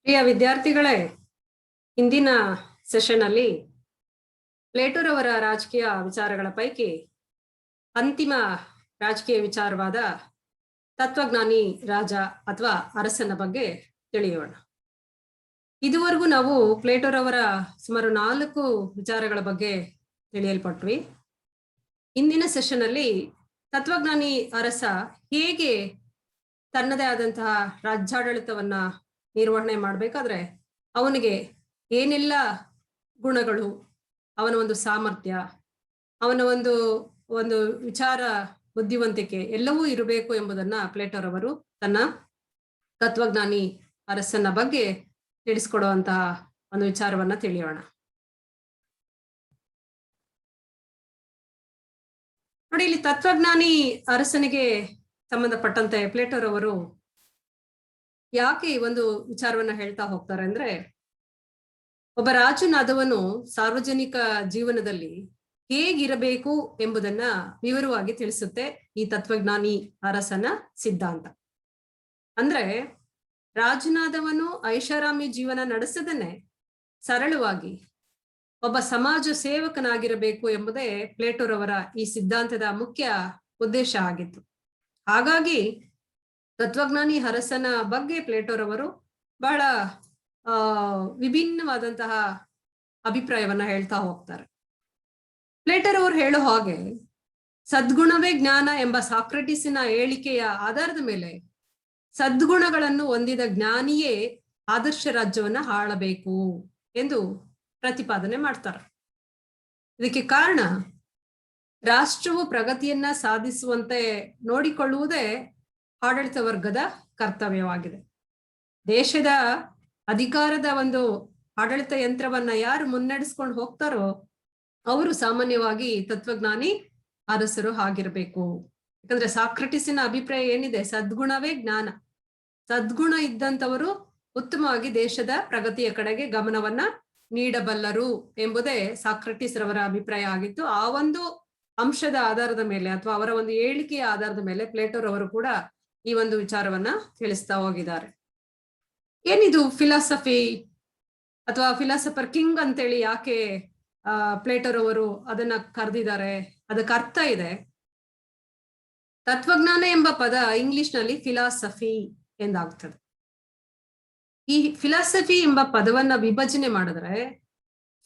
ಪ್ರಿಯ ವಿದ್ಯಾರ್ಥಿಗಳೇ, ಇಂದಿನ ಸೆಷನ್ ಅಲ್ಲಿ ಪ್ಲೇಟೋರವರ ರಾಜಕೀಯ ವಿಚಾರಗಳ ಪೈಕಿ ಅಂತಿಮ ರಾಜಕೀಯ ವಿಚಾರವಾದ ತತ್ವಜ್ಞಾನಿ ರಾಜ ಅಥವಾ ಅರಸನ ಬಗ್ಗೆ ತಿಳಿಯೋಣ. ಇದುವರೆಗೂ ನಾವು ಪ್ಲೇಟೋರವರ ಸುಮಾರು 4 ವಿಚಾರಗಳ ಬಗ್ಗೆ ತಿಳಿಯಲ್ಪಟ್ವಿ. ಇಂದಿನ ಸೆಷನ್ ಅಲ್ಲಿ ತತ್ವಜ್ಞಾನಿ ಅರಸ ಹೇಗೆ ತನ್ನದೇ ಆದಂತಹ ರಾಜ್ಯಾಡಳಿತವನ್ನ ನಿರ್ವಹಣೆ ಮಾಡ್ಬೇಕಾದ್ರೆ ಅವನಿಗೆ ಏನೆಲ್ಲ ಗುಣಗಳು, ಅವನ ಒಂದು ಸಾಮರ್ಥ್ಯ, ಅವನ ಒಂದು ವಿಚಾರ ಬುದ್ಧಿವಂತಿಕೆ ಎಲ್ಲವೂ ಇರಬೇಕು ಎಂಬುದನ್ನ ಪ್ಲೇಟೋರವರು ತನ್ನ ತತ್ವಜ್ಞಾನಿ ಅರಸನ ಬಗ್ಗೆ ತಿಳಿಸ್ಕೊಡುವಂತಹ ಒಂದು ವಿಚಾರವನ್ನ ತಿಳಿಯೋಣ. ನೋಡಿ, ಇಲ್ಲಿ ತತ್ವಜ್ಞಾನಿ ಅರಸನಿಗೆ ಸಂಬಂಧಪಟ್ಟಂತೆ ಪ್ಲೇಟೋರವರು ಯಾಕೆ ಈ ಒಂದು ವಿಚಾರವನ್ನ ಹೇಳ್ತಾ ಹೋಗ್ತಾರೆ ಅಂದ್ರೆ, ಒಬ್ಬ ರಾಜನಾದವನು ಸಾರ್ವಜನಿಕ ಜೀವನದಲ್ಲಿ ಹೇಗಿರಬೇಕು ಎಂಬುದನ್ನ ವಿವರವಾಗಿ ತಿಳಿಸುತ್ತೆ ಈ ತತ್ವಜ್ಞಾನಿ ಅರಸನ ಸಿದ್ಧಾಂತ. ಅಂದ್ರೆ ರಾಜನಾದವನು ಐಷಾರಾಮಿ ಜೀವನ ನಡೆಸದೇನೆ ಸರಳವಾಗಿ ಒಬ್ಬ ಸಮಾಜ ಸೇವಕನಾಗಿರಬೇಕು ಎಂಬುದೇ ಪ್ಲೇಟೋರವರ ಈ ಸಿದ್ಧಾಂತದ ಮುಖ್ಯ ಉದ್ದೇಶ ಆಗಿತ್ತು. ಹಾಗಾಗಿ ತತ್ವಜ್ಞಾನಿ ಅರಸನ ಬಗ್ಗೆ ಪ್ಲೇಟೋರವರು ಬಹಳ ವಿಭಿನ್ನವಾದಂತಹ ಅಭಿಪ್ರಾಯವನ್ನ ಹೇಳ್ತಾ ಹೋಗ್ತಾರೆ. ಪ್ಲೇಟೋರವರು ಹೇಳೋ ಹಾಗೆ ಸದ್ಗುಣವೇ ಜ್ಞಾನ ಎಂಬ ಸಾಕ್ರೆಟಿಸಿನ ಹೇಳಿಕೆಯ ಆಧಾರದ ಮೇಲೆ ಸದ್ಗುಣಗಳನ್ನು ಹೊಂದಿದ ಜ್ಞಾನಿಯೇ ಆದರ್ಶ ರಾಜ್ಯವನ್ನ ಆಳಬೇಕು ಎಂದು ಪ್ರತಿಪಾದನೆ ಮಾಡ್ತಾರೆ. ಇದಕ್ಕೆ ಕಾರಣ, ರಾಷ್ಟ್ರವು ಪ್ರಗತಿಯನ್ನ ಸಾಧಿಸುವಂತೆ ನೋಡಿಕೊಳ್ಳುವುದೇ ಆಡಳಿತ ವರ್ಗದ ಕರ್ತವ್ಯವಾಗಿದೆ. ದೇಶದ ಅಧಿಕಾರದ ಒಂದು ಆಡಳಿತ ಯಂತ್ರವನ್ನ ಯಾರು ಮುನ್ನಡೆಸ್ಕೊಂಡು ಹೋಗ್ತಾರೋ ಅವರು ಸಾಮಾನ್ಯವಾಗಿ ತತ್ವಜ್ಞಾನಿ ಅರಸರು ಆಗಿರ್ಬೇಕು. ಯಾಕಂದ್ರೆ ಸಾಕ್ರೆಟಿಸಿನ ಅಭಿಪ್ರಾಯ ಏನಿದೆ, ಸದ್ಗುಣವೇ ಜ್ಞಾನ. ಸದ್ಗುಣ ಇದ್ದಂಥವರು ಉತ್ತಮವಾಗಿ ದೇಶದ ಪ್ರಗತಿಯ ಕಡೆಗೆ ಗಮನವನ್ನ ನೀಡಬಲ್ಲರು ಎಂಬುದೇ ಸಾಕ್ರೆಟಿಸ್ ರವರ ಅಭಿಪ್ರಾಯ ಆಗಿತ್ತು. ಆ ಒಂದು ಅಂಶದ ಆಧಾರದ ಮೇಲೆ ಅಥವಾ ಅವರ ಒಂದು ಹೇಳಿಕೆಯ ಆಧಾರದ ಮೇಲೆ ಪ್ಲೇಟೋರವರು ಕೂಡ ಈ ಒಂದು ವಿಚಾರವನ್ನ ತಿಳಿಸ್ತಾ ಹೋಗಿದ್ದಾರೆ. ಏನಿದು ಫಿಲಾಸಫಿ ಅಥವಾ ಫಿಲಾಸಫರ್ ಕಿಂಗ್ ಅಂತೇಳಿ ಯಾಕೆ ಪ್ಲೇಟೋರವರು ಅದನ್ನ ಕರೆದಿದ್ದಾರೆ? ಅದಕ್ಕೆ ಅರ್ಥ ಇದೆ. ತತ್ವಜ್ಞಾನ ಎಂಬ ಪದ ಇಂಗ್ಲಿಷ್ ನಲ್ಲಿ ಫಿಲಾಸಫಿ ಎಂದಾಗ್ತದೆ. ಈ ಫಿಲಾಸಫಿ ಎಂಬ ಪದವನ್ನ ವಿಭಜನೆ ಮಾಡಿದ್ರೆ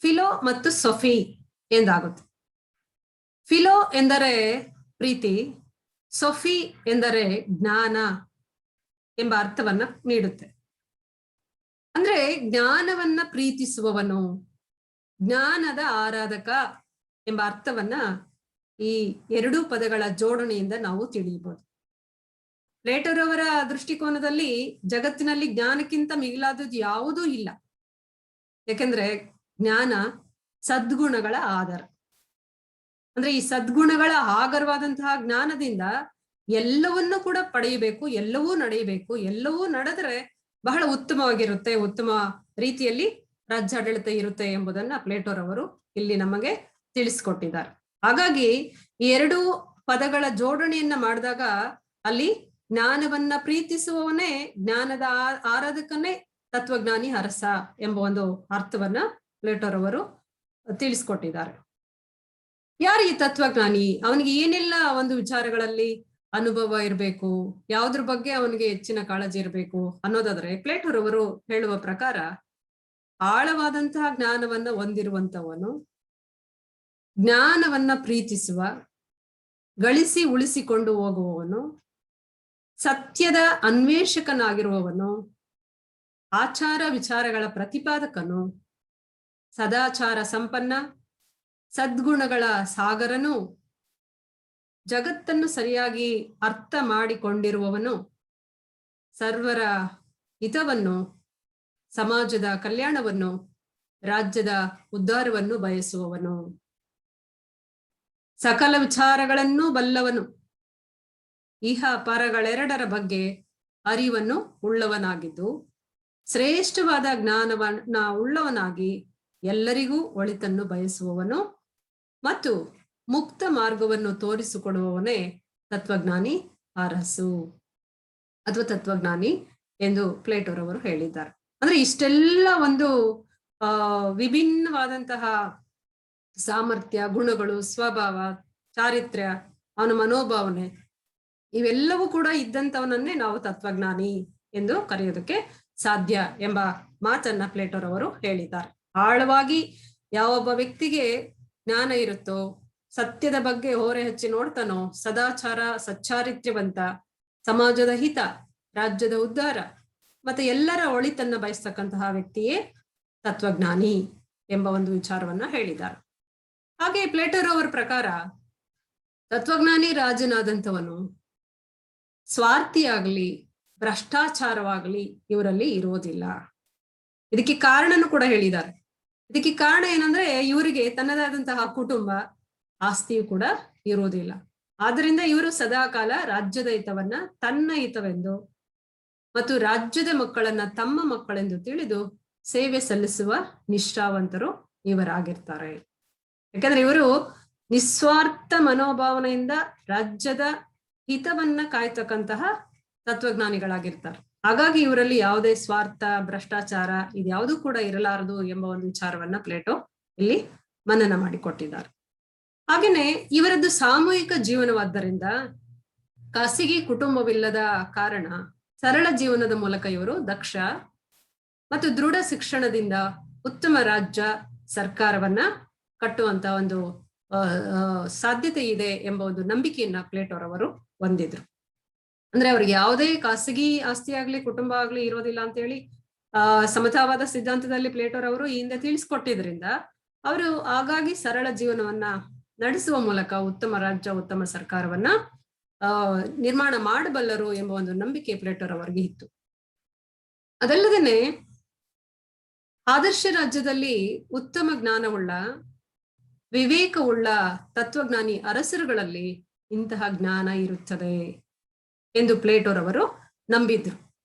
ಫಿಲೋ ಮತ್ತು ಸೊಫಿ ಎಂದಾಗುತ್ತೆ. ಫಿಲೋ ಎಂದರೆ ಪ್ರೀತಿ, ಸೊಫಿ ಎಂದರೆ ಜ್ಞಾನ ಎಂಬ ಅರ್ಥವನ್ನ ನೀಡುತ್ತೆ. ಅಂದ್ರೆ ಜ್ಞಾನವನ್ನ ಪ್ರೀತಿಸುವವನು, ಜ್ಞಾನದ ಆರಾಧಕ ಎಂಬ ಅರ್ಥವನ್ನ ಈ 2 ಪದಗಳ ಜೋಡಣೆಯಿಂದ ನಾವು ತಿಳಿಯಬಹುದು. ಪ್ಲೇಟೋರವರ ದೃಷ್ಟಿಕೋನದಲ್ಲಿ ಜಗತ್ತಿನಲ್ಲಿ ಜ್ಞಾನಕ್ಕಿಂತ ಮಿಗಿಲಾದದ್ದು ಯಾವುದೂ ಇಲ್ಲ. ಯಾಕೆಂದ್ರೆ ಜ್ಞಾನ ಸದ್ಗುಣಗಳ ಆಧಾರ. ಅಂದ್ರೆ ಈ ಸದ್ಗುಣಗಳ ಆಗರವಾದಂತಹ ಜ್ಞಾನದಿಂದ ಎಲ್ಲವನ್ನೂ ಕೂಡ ಪಡೆಯಬೇಕು, ಎಲ್ಲವೂ ನಡೆಯಬೇಕು. ಎಲ್ಲವೂ ನಡೆದ್ರೆ ಬಹಳ ಉತ್ತಮವಾಗಿರುತ್ತೆ, ಉತ್ತಮ ರೀತಿಯಲ್ಲಿ ರಾಜ್ಯಾಡಳಿತ ಇರುತ್ತೆ ಎಂಬುದನ್ನ ಪ್ಲೇಟೋರವರು ಇಲ್ಲಿ ನಮಗೆ ತಿಳಿಸ್ಕೊಟ್ಟಿದ್ದಾರೆ. ಹಾಗಾಗಿ ಈ 2 ಪದಗಳ ಜೋಡಣೆಯನ್ನ ಮಾಡಿದಾಗ ಅಲ್ಲಿ ಜ್ಞಾನವನ್ನ ಪ್ರೀತಿಸುವವನೇ, ಜ್ಞಾನದ ಆರಾಧಕನೇ ತತ್ವಜ್ಞಾನಿ ಅರಸ ಎಂಬ ಒಂದು ಅರ್ಥವನ್ನ ಪ್ಲೇಟೋರವರು ತಿಳಿಸ್ಕೊಟ್ಟಿದ್ದಾರೆ. ಯಾರು ಈ ತತ್ವಜ್ಞಾನಿ? ಅವನಿಗೆ ಏನೆಲ್ಲ ಒಂದು ವಿಚಾರಗಳಲ್ಲಿ ಅನುಭವ ಇರಬೇಕು, ಯಾವುದ್ರ ಬಗ್ಗೆ ಅವನಿಗೆ ಹೆಚ್ಚಿನ ಕಾಳಜಿ ಇರಬೇಕು ಅನ್ನೋದಾದ್ರೆ ಪ್ಲೇಟೋರವರು ಹೇಳುವ ಪ್ರಕಾರ ಆಳವಾದಂತಹ ಜ್ಞಾನವನ್ನ ಹೊಂದಿರುವಂತವನು, ಜ್ಞಾನವನ್ನ ಪ್ರೀತಿಸುವ, ಗಳಿಸಿ ಉಳಿಸಿಕೊಂಡು ಹೋಗುವವನು, ಸತ್ಯದ ಅನ್ವೇಷಕನಾಗಿರುವವನು, ಆಚಾರ ವಿಚಾರಗಳ ಪ್ರತಿಪಾದಕನು, ಸದಾಚಾರ ಸಂಪನ್ನ, ಸದ್ಗುಣಗಳ ಸಾಗರನು, ಜಗತ್ತನ್ನು ಸರಿಯಾಗಿ ಅರ್ಥ ಮಾಡಿಕೊಂಡಿರುವವನು, ಸರ್ವರ ಹಿತವನ್ನು, ಸಮಾಜದ ಕಲ್ಯಾಣವನ್ನು, ರಾಜ್ಯದ ಉದ್ಧಾರವನ್ನು ಬಯಸುವವನು, ಸಕಲ ವಿಚಾರಗಳನ್ನು ಬಲ್ಲವನು, ಇಹ ಪರಗಳೆರಡರ ಬಗ್ಗೆ ಅರಿವನ್ನು ಉಳ್ಳವನಾಗಿದ್ದು ಶ್ರೇಷ್ಠವಾದ ಜ್ಞಾನವನ್ನ ಉಳ್ಳವನಾಗಿ ಎಲ್ಲರಿಗೂ ಒಳಿತನ್ನು ಬಯಸುವವನು ಮತ್ತು ಮುಕ್ತ ಮಾರ್ಗವನ್ನು ತೋರಿಸಿಕೊಡುವವನೇ ತತ್ವಜ್ಞಾನಿ ಅರಸು ಅಥವಾ ತತ್ವಜ್ಞಾನಿ ಎಂದು ಪ್ಲೇಟೋರವರು ಹೇಳಿದ್ದಾರೆ. ಅಂದ್ರೆ ಇಷ್ಟೆಲ್ಲ ಒಂದು ವಿಭಿನ್ನವಾದಂತಹ ಸಾಮರ್ಥ್ಯ, ಗುಣಗಳು, ಸ್ವಭಾವ, ಚಾರಿತ್ರ್ಯ, ಅವನ ಮನೋಭಾವನೆ ಇವೆಲ್ಲವೂ ಕೂಡ ಇದ್ದಂಥವನನ್ನೇ ನಾವು ತತ್ವಜ್ಞಾನಿ ಎಂದು ಕರೆಯೋದಕ್ಕೆ ಸಾಧ್ಯ ಎಂಬ ಮಾತನ್ನ ಪ್ಲೇಟೋರವರು ಹೇಳಿದ್ದಾರೆ. ಆಳವಾಗಿ ಯಾವೊಬ್ಬ ವ್ಯಕ್ತಿಗೆ ಜ್ಞಾನ ಇರುತ್ತೋ, ಸತ್ಯದ ಬಗ್ಗೆ ಹೋರೆ ಹಚ್ಚಿ ನೋಡ್ತಾನೋ, ಸದಾಚಾರ, ಸಚ್ಚಾರಿತ್ರ್ಯವಂತ, ಸಮಾಜದ ಹಿತ, ರಾಜ್ಯದ ಉದ್ಧಾರ ಮತ್ತೆ ಎಲ್ಲರ ಒಳಿತನ್ನ ಬಯಸ್ತಕ್ಕಂತಹ ವ್ಯಕ್ತಿಯೇ ತತ್ವಜ್ಞಾನಿ ಎಂಬ ಒಂದು ವಿಚಾರವನ್ನ ಹೇಳಿದ್ದಾರೆ. ಹಾಗೆ ಪ್ಲೇಟೋರವರ ಪ್ರಕಾರ ತತ್ವಜ್ಞಾನಿ ರಾಜನಾದಂಥವನು ಸ್ವಾರ್ಥಿಯಾಗ್ಲಿ, ಭ್ರಷ್ಟಾಚಾರವಾಗ್ಲಿ ಇವರಲ್ಲಿ ಇರೋದಿಲ್ಲ. ಇದಕ್ಕೆ ಕಾರಣನೂ ಕೂಡ ಹೇಳಿದ್ದಾರೆ. ಇದಕ್ಕೆ ಕಾರಣ ಏನಂದ್ರೆ ಇವರಿಗೆ ತನ್ನದಾದಂತಹ ಕುಟುಂಬ, ಆಸ್ತಿಯು ಕೂಡ ಇರುವುದಿಲ್ಲ. ಆದ್ರಿಂದ ಇವರು ಸದಾಕಾಲ ರಾಜ್ಯದ ಹಿತವನ್ನ ತನ್ನ ಹಿತವೆಂದು ಮತ್ತು ರಾಜ್ಯದ ಮಕ್ಕಳನ್ನ ತಮ್ಮ ಮಕ್ಕಳೆಂದು ತಿಳಿದು ಸೇವೆ ಸಲ್ಲಿಸುವ ನಿಷ್ಠಾವಂತರು ಇವರಾಗಿರ್ತಾರೆ. ಯಾಕಂದ್ರೆ ಇವರು ನಿಸ್ವಾರ್ಥ ಮನೋಭಾವನೆಯಿಂದ ರಾಜ್ಯದ ಹಿತವನ್ನ ಕಾಯ್ತಕ್ಕಂತಹ ತತ್ವಜ್ಞಾನಿಗಳಾಗಿರ್ತಾರೆ. ಹಾಗಾಗಿ ಇವರಲ್ಲಿ ಯಾವುದೇ ಸ್ವಾರ್ಥ, ಭ್ರಷ್ಟಾಚಾರ ಇದ್ಯಾವುದೂ ಕೂಡ ಇರಲಾರದು ಎಂಬ ಒಂದು ವಿಚಾರವನ್ನ ಪ್ಲೇಟೋ ಇಲ್ಲಿ ಮನನ ಮಾಡಿಕೊಟ್ಟಿದ್ದಾರೆ. ಹಾಗೇನೆ ಇವರದ್ದು ಸಾಮೂಹಿಕ ಜೀವನವಾದ್ದರಿಂದ ಖಾಸಗಿ ಕುಟುಂಬವಿಲ್ಲದ ಕಾರಣ ಸರಳ ಜೀವನದ ಮೂಲಕ ಇವರು ದಕ್ಷ ಮತ್ತು ದೃಢ ಶಿಕ್ಷಣದಿಂದ ಉತ್ತಮ ರಾಜ್ಯ ಸರ್ಕಾರವನ್ನ ಕಟ್ಟುವಂತ ಒಂದು ಸಾಧ್ಯತೆ ಇದೆ ಎಂಬ ಒಂದು ನಂಬಿಕೆಯನ್ನ ಪ್ಲೇಟೋರವರು ಹೊಂದಿದ್ರು. ಅಂದ್ರೆ ಅವ್ರಿಗೆ ಯಾವುದೇ ಖಾಸಗಿ ಆಸ್ತಿ ಆಗ್ಲಿ, ಕುಟುಂಬ ಆಗ್ಲಿ ಇರೋದಿಲ್ಲ ಅಂತ ಹೇಳಿ ಸಮತಾವಾದ ಸಿದ್ಧಾಂತದಲ್ಲಿ ಪ್ಲೇಟೋರವರು ಈ ಹಿಂದೆ ತಿಳಿಸ್ಕೊಟ್ಟಿದ್ರಿಂದ ಅವರು ಹಾಗಾಗಿ ಸರಳ ಜೀವನವನ್ನ ನಡೆಸುವ ಮೂಲಕ ಉತ್ತಮ ರಾಜ್ಯ, ಉತ್ತಮ ಸರ್ಕಾರವನ್ನ ನಿರ್ಮಾಣ ಮಾಡಬಲ್ಲರು ಎಂಬ ಒಂದು ನಂಬಿಕೆ ಪ್ಲೇಟೋರವರಿಗೆ ಇತ್ತು. ಅದಲ್ಲದೇನೆ ಆದರ್ಶ ರಾಜ್ಯದಲ್ಲಿ ಉತ್ತಮ ಜ್ಞಾನವುಳ್ಳ, ವಿವೇಕವುಳ್ಳ ತತ್ವಜ್ಞಾನಿ ಅರಸರುಗಳಲ್ಲಿ ಇಂತಹ ಜ್ಞಾನ ಇರುತ್ತದೆ ಎಂದು ಪ್ಲೇಟೋರವರು ನಂಬಿದ್ರು.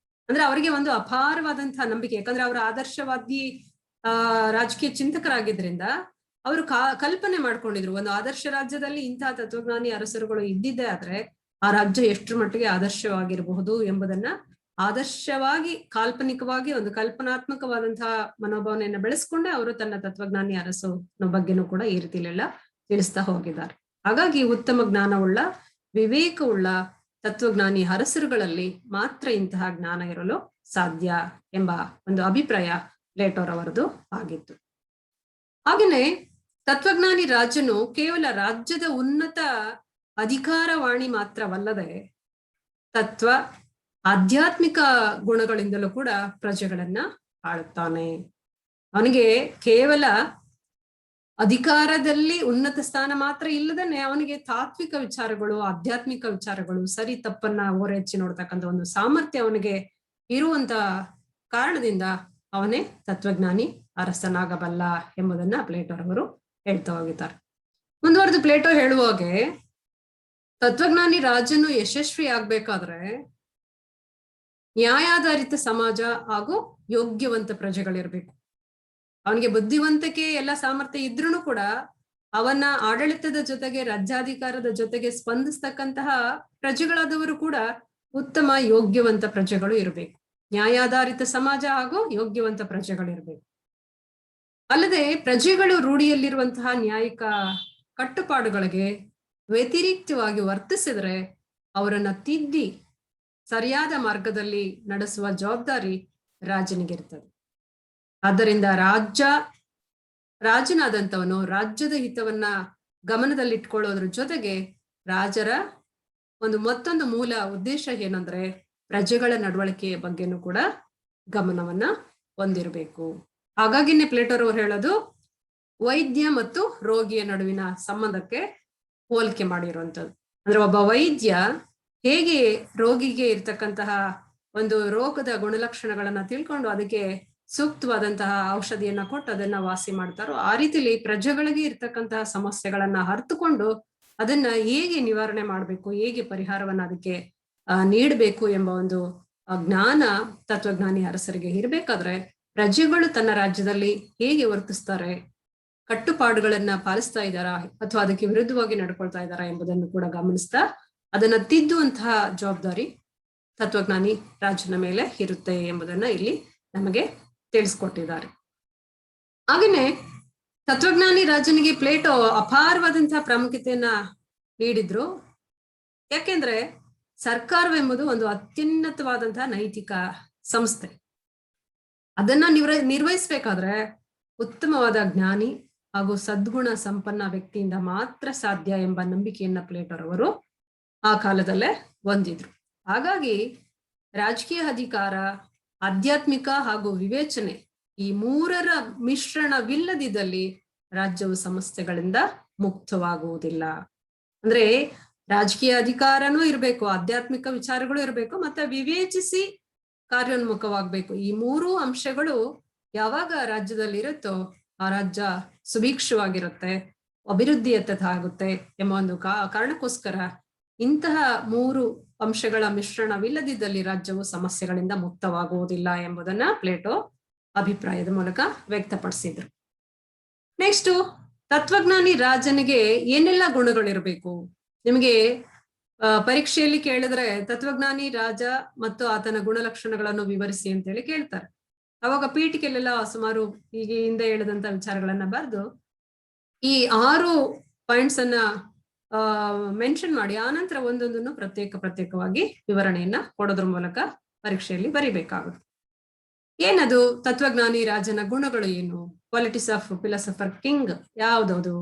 ಅಂದ್ರೆ ಅವರಿಗೆ ಒಂದು ಅಪಾರವಾದಂತಹ ನಂಬಿಕೆ. ಯಾಕಂದ್ರೆ ಅವರು ಆದರ್ಶವಾದಿ ರಾಜಕೀಯ ಚಿಂತಕರಾಗಿದ್ರಿಂದ ಅವರು ಕಲ್ಪನೆ ಮಾಡ್ಕೊಂಡಿದ್ರು, ಒಂದು ಆದರ್ಶ ರಾಜ್ಯದಲ್ಲಿ ಇಂತಹ ತತ್ವಜ್ಞಾನಿ ಅರಸರುಗಳು ಇದ್ದಿದ್ದೇ ಆದ್ರೆ ಆ ರಾಜ್ಯ ಎಷ್ಟರ ಮಟ್ಟಿಗೆ ಆದರ್ಶವಾಗಿರಬಹುದು ಎಂಬುದನ್ನ ಆದರ್ಶವಾಗಿ, ಕಾಲ್ಪನಿಕವಾಗಿ ಒಂದು ಕಲ್ಪನಾತ್ಮಕವಾದಂತಹ ಮನೋಭಾವನೆಯನ್ನ ಬೆಳೆಸ್ಕೊಂಡೆ ಅವರು ತನ್ನ ತತ್ವಜ್ಞಾನಿ ಅರಸನ ಬಗ್ಗೆನೂ ಕೂಡ ಈ ರೀತಿಯಲ್ಲೆಲ್ಲ ತಿಳಿಸ್ತಾ ಹೋಗಿದ್ದಾರೆ. ಹಾಗಾಗಿ ಉತ್ತಮ ಜ್ಞಾನವುಳ್ಳ, ವಿವೇಕವುಳ್ಳ ತತ್ವಜ್ಞಾನಿ ಅರಸರುಗಳಲ್ಲಿ ಮಾತ್ರ ಇಂತಹ ಜ್ಞಾನ ಇರಲು ಸಾಧ್ಯ ಎಂಬ ಒಂದು ಅಭಿಪ್ರಾಯ ಪ್ಲೇಟೋರವರದು ಆಗಿತ್ತು. ಹಾಗೆಯೇ ತತ್ವಜ್ಞಾನಿ ರಾಜನು ಕೇವಲ ರಾಜ್ಯದ ಉನ್ನತ ಅಧಿಕಾರವಾಣಿ ಮಾತ್ರವಲ್ಲದೆ ತತ್ವ, ಆಧ್ಯಾತ್ಮಿಕ ಗುಣಗಳಿಂದಲೂ ಕೂಡ ಪ್ರಜೆಗಳನ್ನ ಆಳುತ್ತಾನೆ. ಅವನಿಗೆ ಕೇವಲ ಅಧಿಕಾರದಲ್ಲಿ ಉನ್ನತ ಸ್ಥಾನ ಮಾತ್ರ ಇಲ್ಲದೇನೆ ಅವನಿಗೆ ತಾತ್ವಿಕ ವಿಚಾರಗಳು, ಆಧ್ಯಾತ್ಮಿಕ ವಿಚಾರಗಳು, ಸರಿ ತಪ್ಪನ್ನ ಓರೆಚ್ಚಿ ನೋಡ್ತಕ್ಕಂಥ ಒಂದು ಸಾಮರ್ಥ್ಯ ಅವನಿಗೆ ಇರುವಂತ ಕಾರಣದಿಂದ ಅವನೇ ತತ್ವಜ್ಞಾನಿ ಅರಸನಾಗಬಲ್ಲ ಎಂಬುದನ್ನ ಪ್ಲೇಟೋರವರು ಹೇಳ್ತಾ ಹೋಗಿದ್ದಾರೆ. ಮುಂದುವರೆದು ಪ್ಲೇಟೋ ಹೇಳುವಾಗೆ ತತ್ವಜ್ಞಾನಿ ರಾಜನು ಯಶಸ್ವಿ ಆಗ್ಬೇಕಾದ್ರೆ ನ್ಯಾಯಾಧಾರಿತ ಸಮಾಜ ಹಾಗೂ ಯೋಗ್ಯವಂತ ಪ್ರಜೆಗಳಿರ್ಬೇಕು. ಅವನಿಗೆ ಬುದ್ಧಿವಂತಿಕೆ ಎಲ್ಲ ಸಾಮರ್ಥ್ಯ ಇದ್ರೂ ಕೂಡ ಅವನ ಆಡಳಿತದ ಜೊತೆಗೆ, ರಾಜ್ಯಾಧಿಕಾರದ ಜೊತೆಗೆ ಸ್ಪಂದಿಸ್ತಕ್ಕಂತಹ ಪ್ರಜೆಗಳಾದವರು ಕೂಡ ಉತ್ತಮ ಯೋಗ್ಯವಂತ ಪ್ರಜೆಗಳು ಇರಬೇಕು. ನ್ಯಾಯಾಧಾರಿತ ಸಮಾಜ ಹಾಗೂ ಯೋಗ್ಯವಂತ ಪ್ರಜೆಗಳಿರ್ಬೇಕು. ಅಲ್ಲದೆ ಪ್ರಜೆಗಳು ರೂಢಿಯಲ್ಲಿರುವಂತಹ ನ್ಯಾಯಿಕ ಕಟ್ಟುಪಾಡುಗಳಿಗೆ ವ್ಯತಿರಿಕ್ತವಾಗಿ ವರ್ತಿಸಿದ್ರೆ ಅವರನ್ನ ತಿದ್ದಿ ಸರಿಯಾದ ಮಾರ್ಗದಲ್ಲಿ ನಡೆಸುವ ಜವಾಬ್ದಾರಿ ರಾಜನಿಗಿರ್ತದೆ. ಆದ್ದರಿಂದ ರಾಜನಾದಂಥವನು ರಾಜ್ಯದ ಹಿತವನ್ನ ಗಮನದಲ್ಲಿಟ್ಕೊಳ್ಳೋದ್ರ ಜೊತೆಗೆ ರಾಜರ ಮತ್ತೊಂದು ಮೂಲ ಉದ್ದೇಶ ಏನಂದ್ರೆ ಪ್ರಜೆಗಳ ನಡವಳಿಕೆಯ ಬಗ್ಗೆನೂ ಕೂಡ ಗಮನವನ್ನ ಹೊಂದಿರಬೇಕು. ಹಾಗಾಗಿನೇ ಪ್ಲೇಟೋರವರು ಹೇಳೋದು ವೈದ್ಯ ಮತ್ತು ರೋಗಿಯ ನಡುವಿನ ಸಂಬಂಧಕ್ಕೆ ಹೋಲಿಕೆ ಮಾಡಿರುವಂಥದ್ದು. ಅಂದ್ರೆ ಒಬ್ಬ ವೈದ್ಯ ಹೇಗೆ ರೋಗಿಗೆ ಇರ್ತಕ್ಕಂತಹ ಒಂದು ರೋಗದ ಗುಣಲಕ್ಷಣಗಳನ್ನ ತಿಳ್ಕೊಂಡು ಅದಕ್ಕೆ ಸೂಕ್ತವಾದಂತಹ ಔಷಧಿಯನ್ನ ಕೊಟ್ಟು ಅದನ್ನ ವಾಸಿ ಮಾಡ್ತಾರೋ, ಆ ರೀತಿಲಿ ಪ್ರಜೆಗಳಿಗೆ ಇರ್ತಕ್ಕಂತಹ ಸಮಸ್ಯೆಗಳನ್ನ ಅರ್ಥಕೊಂಡು ಅದನ್ನ ಹೇಗೆ ನಿವಾರಣೆ ಮಾಡ್ಬೇಕು, ಹೇಗೆ ಪರಿಹಾರವನ್ನ ಅದಕ್ಕೆ ನೀಡಬೇಕು ಎಂಬ ಒಂದು ಜ್ಞಾನ ತತ್ವಜ್ಞಾನಿ ಅರಸರಿಗೆ ಇರ್ಬೇಕಾದ್ರೆ ಪ್ರಜೆಗಳು ತನ್ನ ರಾಜ್ಯದಲ್ಲಿ ಹೇಗೆ ವರ್ತಿಸ್ತಾರೆ, ಕಟ್ಟುಪಾಡುಗಳನ್ನ ಪಾಲಿಸ್ತಾ ಇದ್ದಾರಾ ಅಥವಾ ಅದಕ್ಕೆ ವಿರುದ್ಧವಾಗಿ ನಡ್ಕೊಳ್ತಾ ಇದ್ದಾರಾ ಎಂಬುದನ್ನು ಕೂಡ ಗಮನಿಸ್ತಾ ಅದನ್ನ ತಿದ್ದುವಂತಹ ಜವಾಬ್ದಾರಿ ತತ್ವಜ್ಞಾನಿ ರಾಜನ ಮೇಲೆ ಇರುತ್ತೆ ಎಂಬುದನ್ನ ಇಲ್ಲಿ ನಮಗೆ ತಿಳಿಸ್ಕೊಟ್ಟಿದ್ದಾರೆ. ಹಾಗೇನೆ ತತ್ವಜ್ಞಾನಿ ರಾಜನಿಗೆ ಪ್ಲೇಟೋ ಅಪಾರವಾದಂತಹ ಪ್ರಾಮುಖ್ಯತೆಯನ್ನ ನೀಡಿದ್ರು. ಯಾಕೆಂದ್ರೆ ಸರ್ಕಾರವೆಂಬುದು ಒಂದು ಅತ್ಯುನ್ನತವಾದಂತಹ ನೈತಿಕ ಸಂಸ್ಥೆ. ಅದನ್ನ ನಿರ್ವಹಿಸ್ಬೇಕಾದ್ರೆ ಉತ್ತಮವಾದ ಜ್ಞಾನಿ ಹಾಗೂ ಸದ್ಗುಣ ಸಂಪನ್ನ ವ್ಯಕ್ತಿಯಿಂದ ಮಾತ್ರ ಸಾಧ್ಯ ಎಂಬ ನಂಬಿಕೆಯನ್ನ ಪ್ಲೇಟೋರವರು ಆ ಕಾಲದಲ್ಲೇ ಹೊಂದಿದ್ರು. ಹಾಗಾಗಿ ರಾಜಕೀಯ ಅಧಿಕಾರ, ಆಧ್ಯಾತ್ಮಿಕ ಹಾಗೂ ವಿವೇಚನೆ ಈ ಮೂರರ ಮಿಶ್ರಣವಿಲ್ಲದಿದ್ದಲ್ಲಿ ರಾಜ್ಯವು ಸಮಸ್ಯೆಗಳಿಂದ ಮುಕ್ತವಾಗುವುದಿಲ್ಲ. ಅಂದ್ರೆ ರಾಜಕೀಯ ಅಧಿಕಾರನೂ ಇರಬೇಕು, ಆಧ್ಯಾತ್ಮಿಕ ವಿಚಾರಗಳು ಇರಬೇಕು, ಮತ್ತೆ ವಿವೇಚಿಸಿ ಕಾರ್ಯೋನ್ಮುಖವಾಗಬೇಕು. ಈ ಮೂರು ಅಂಶಗಳು ಯಾವಾಗ ರಾಜ್ಯದಲ್ಲಿ ಇರುತ್ತೋ ಆ ರಾಜ್ಯ ಸುಭಿಕ್ಷವಾಗಿರುತ್ತೆ, ಅಭಿವೃದ್ಧಿಯತ್ತ ಆಗುತ್ತೆ ಎಂಬ ಒಂದು ಕಾರಣಕ್ಕೋಸ್ಕರ ಇಂತಹ ಮೂರು ಅಂಶಗಳ ಮಿಶ್ರಣವಿಲ್ಲದಿದ್ದಲ್ಲಿ ರಾಜ್ಯವು ಸಮಸ್ಯೆಗಳಿಂದ ಮುಕ್ತವಾಗುವುದಿಲ್ಲ ಎಂಬುದನ್ನ ಪ್ಲೇಟೋ ಅಭಿಪ್ರಾಯದ ಮೂಲಕ ವ್ಯಕ್ತಪಡಿಸಿದ್ರು. ನೆಕ್ಸ್ಟ್, ತತ್ವಜ್ಞಾನಿ ರಾಜನಿಗೆ ಏನೆಲ್ಲ ಗುಣಗಳಿರ್ಬೇಕು? ನಿಮಗೆ ಪರೀಕ್ಷೆಯಲ್ಲಿ ಕೇಳಿದ್ರೆ ತತ್ವಜ್ಞಾನಿ ರಾಜ ಮತ್ತು ಆತನ ಗುಣಲಕ್ಷಣಗಳನ್ನು ವಿವರಿಸಿ ಅಂತೇಳಿ ಕೇಳ್ತಾರೆ. ಅವಾಗ ಪೀಠಿಕೆಯಲ್ಲೆಲ್ಲ ಸುಮಾರು ಈಗ ಹಿಂದೆ ಹೇಳಿದಂತ ವಿಚಾರಗಳನ್ನ ಬರೆದು ಈ 6 ಪಾಯಿಂಟ್ಸ್ ಅನ್ನ ಮೆನ್ಷನ್ ಮಾಡಿ ಆನಂತರ ಒಂದೊಂದನ್ನು ಪ್ರತ್ಯೇಕವಾಗಿ ವಿವರಣೆಯನ್ನ ಕೊಡೋದ್ರ ಮೂಲಕ ಪರೀಕ್ಷೆಯಲ್ಲಿ ಬರಿಬೇಕಾಗುತ್ತೆ. ಏನದು ತತ್ವಜ್ಞಾನಿ ರಾಜನ ಗುಣಗಳು ಏನು? ಕ್ವಾಲಿಟೀಸ್ ಆಫ್ ಫಿಲಾಸಫರ್ ಕಿಂಗ್ ಯಾವ್ದದು?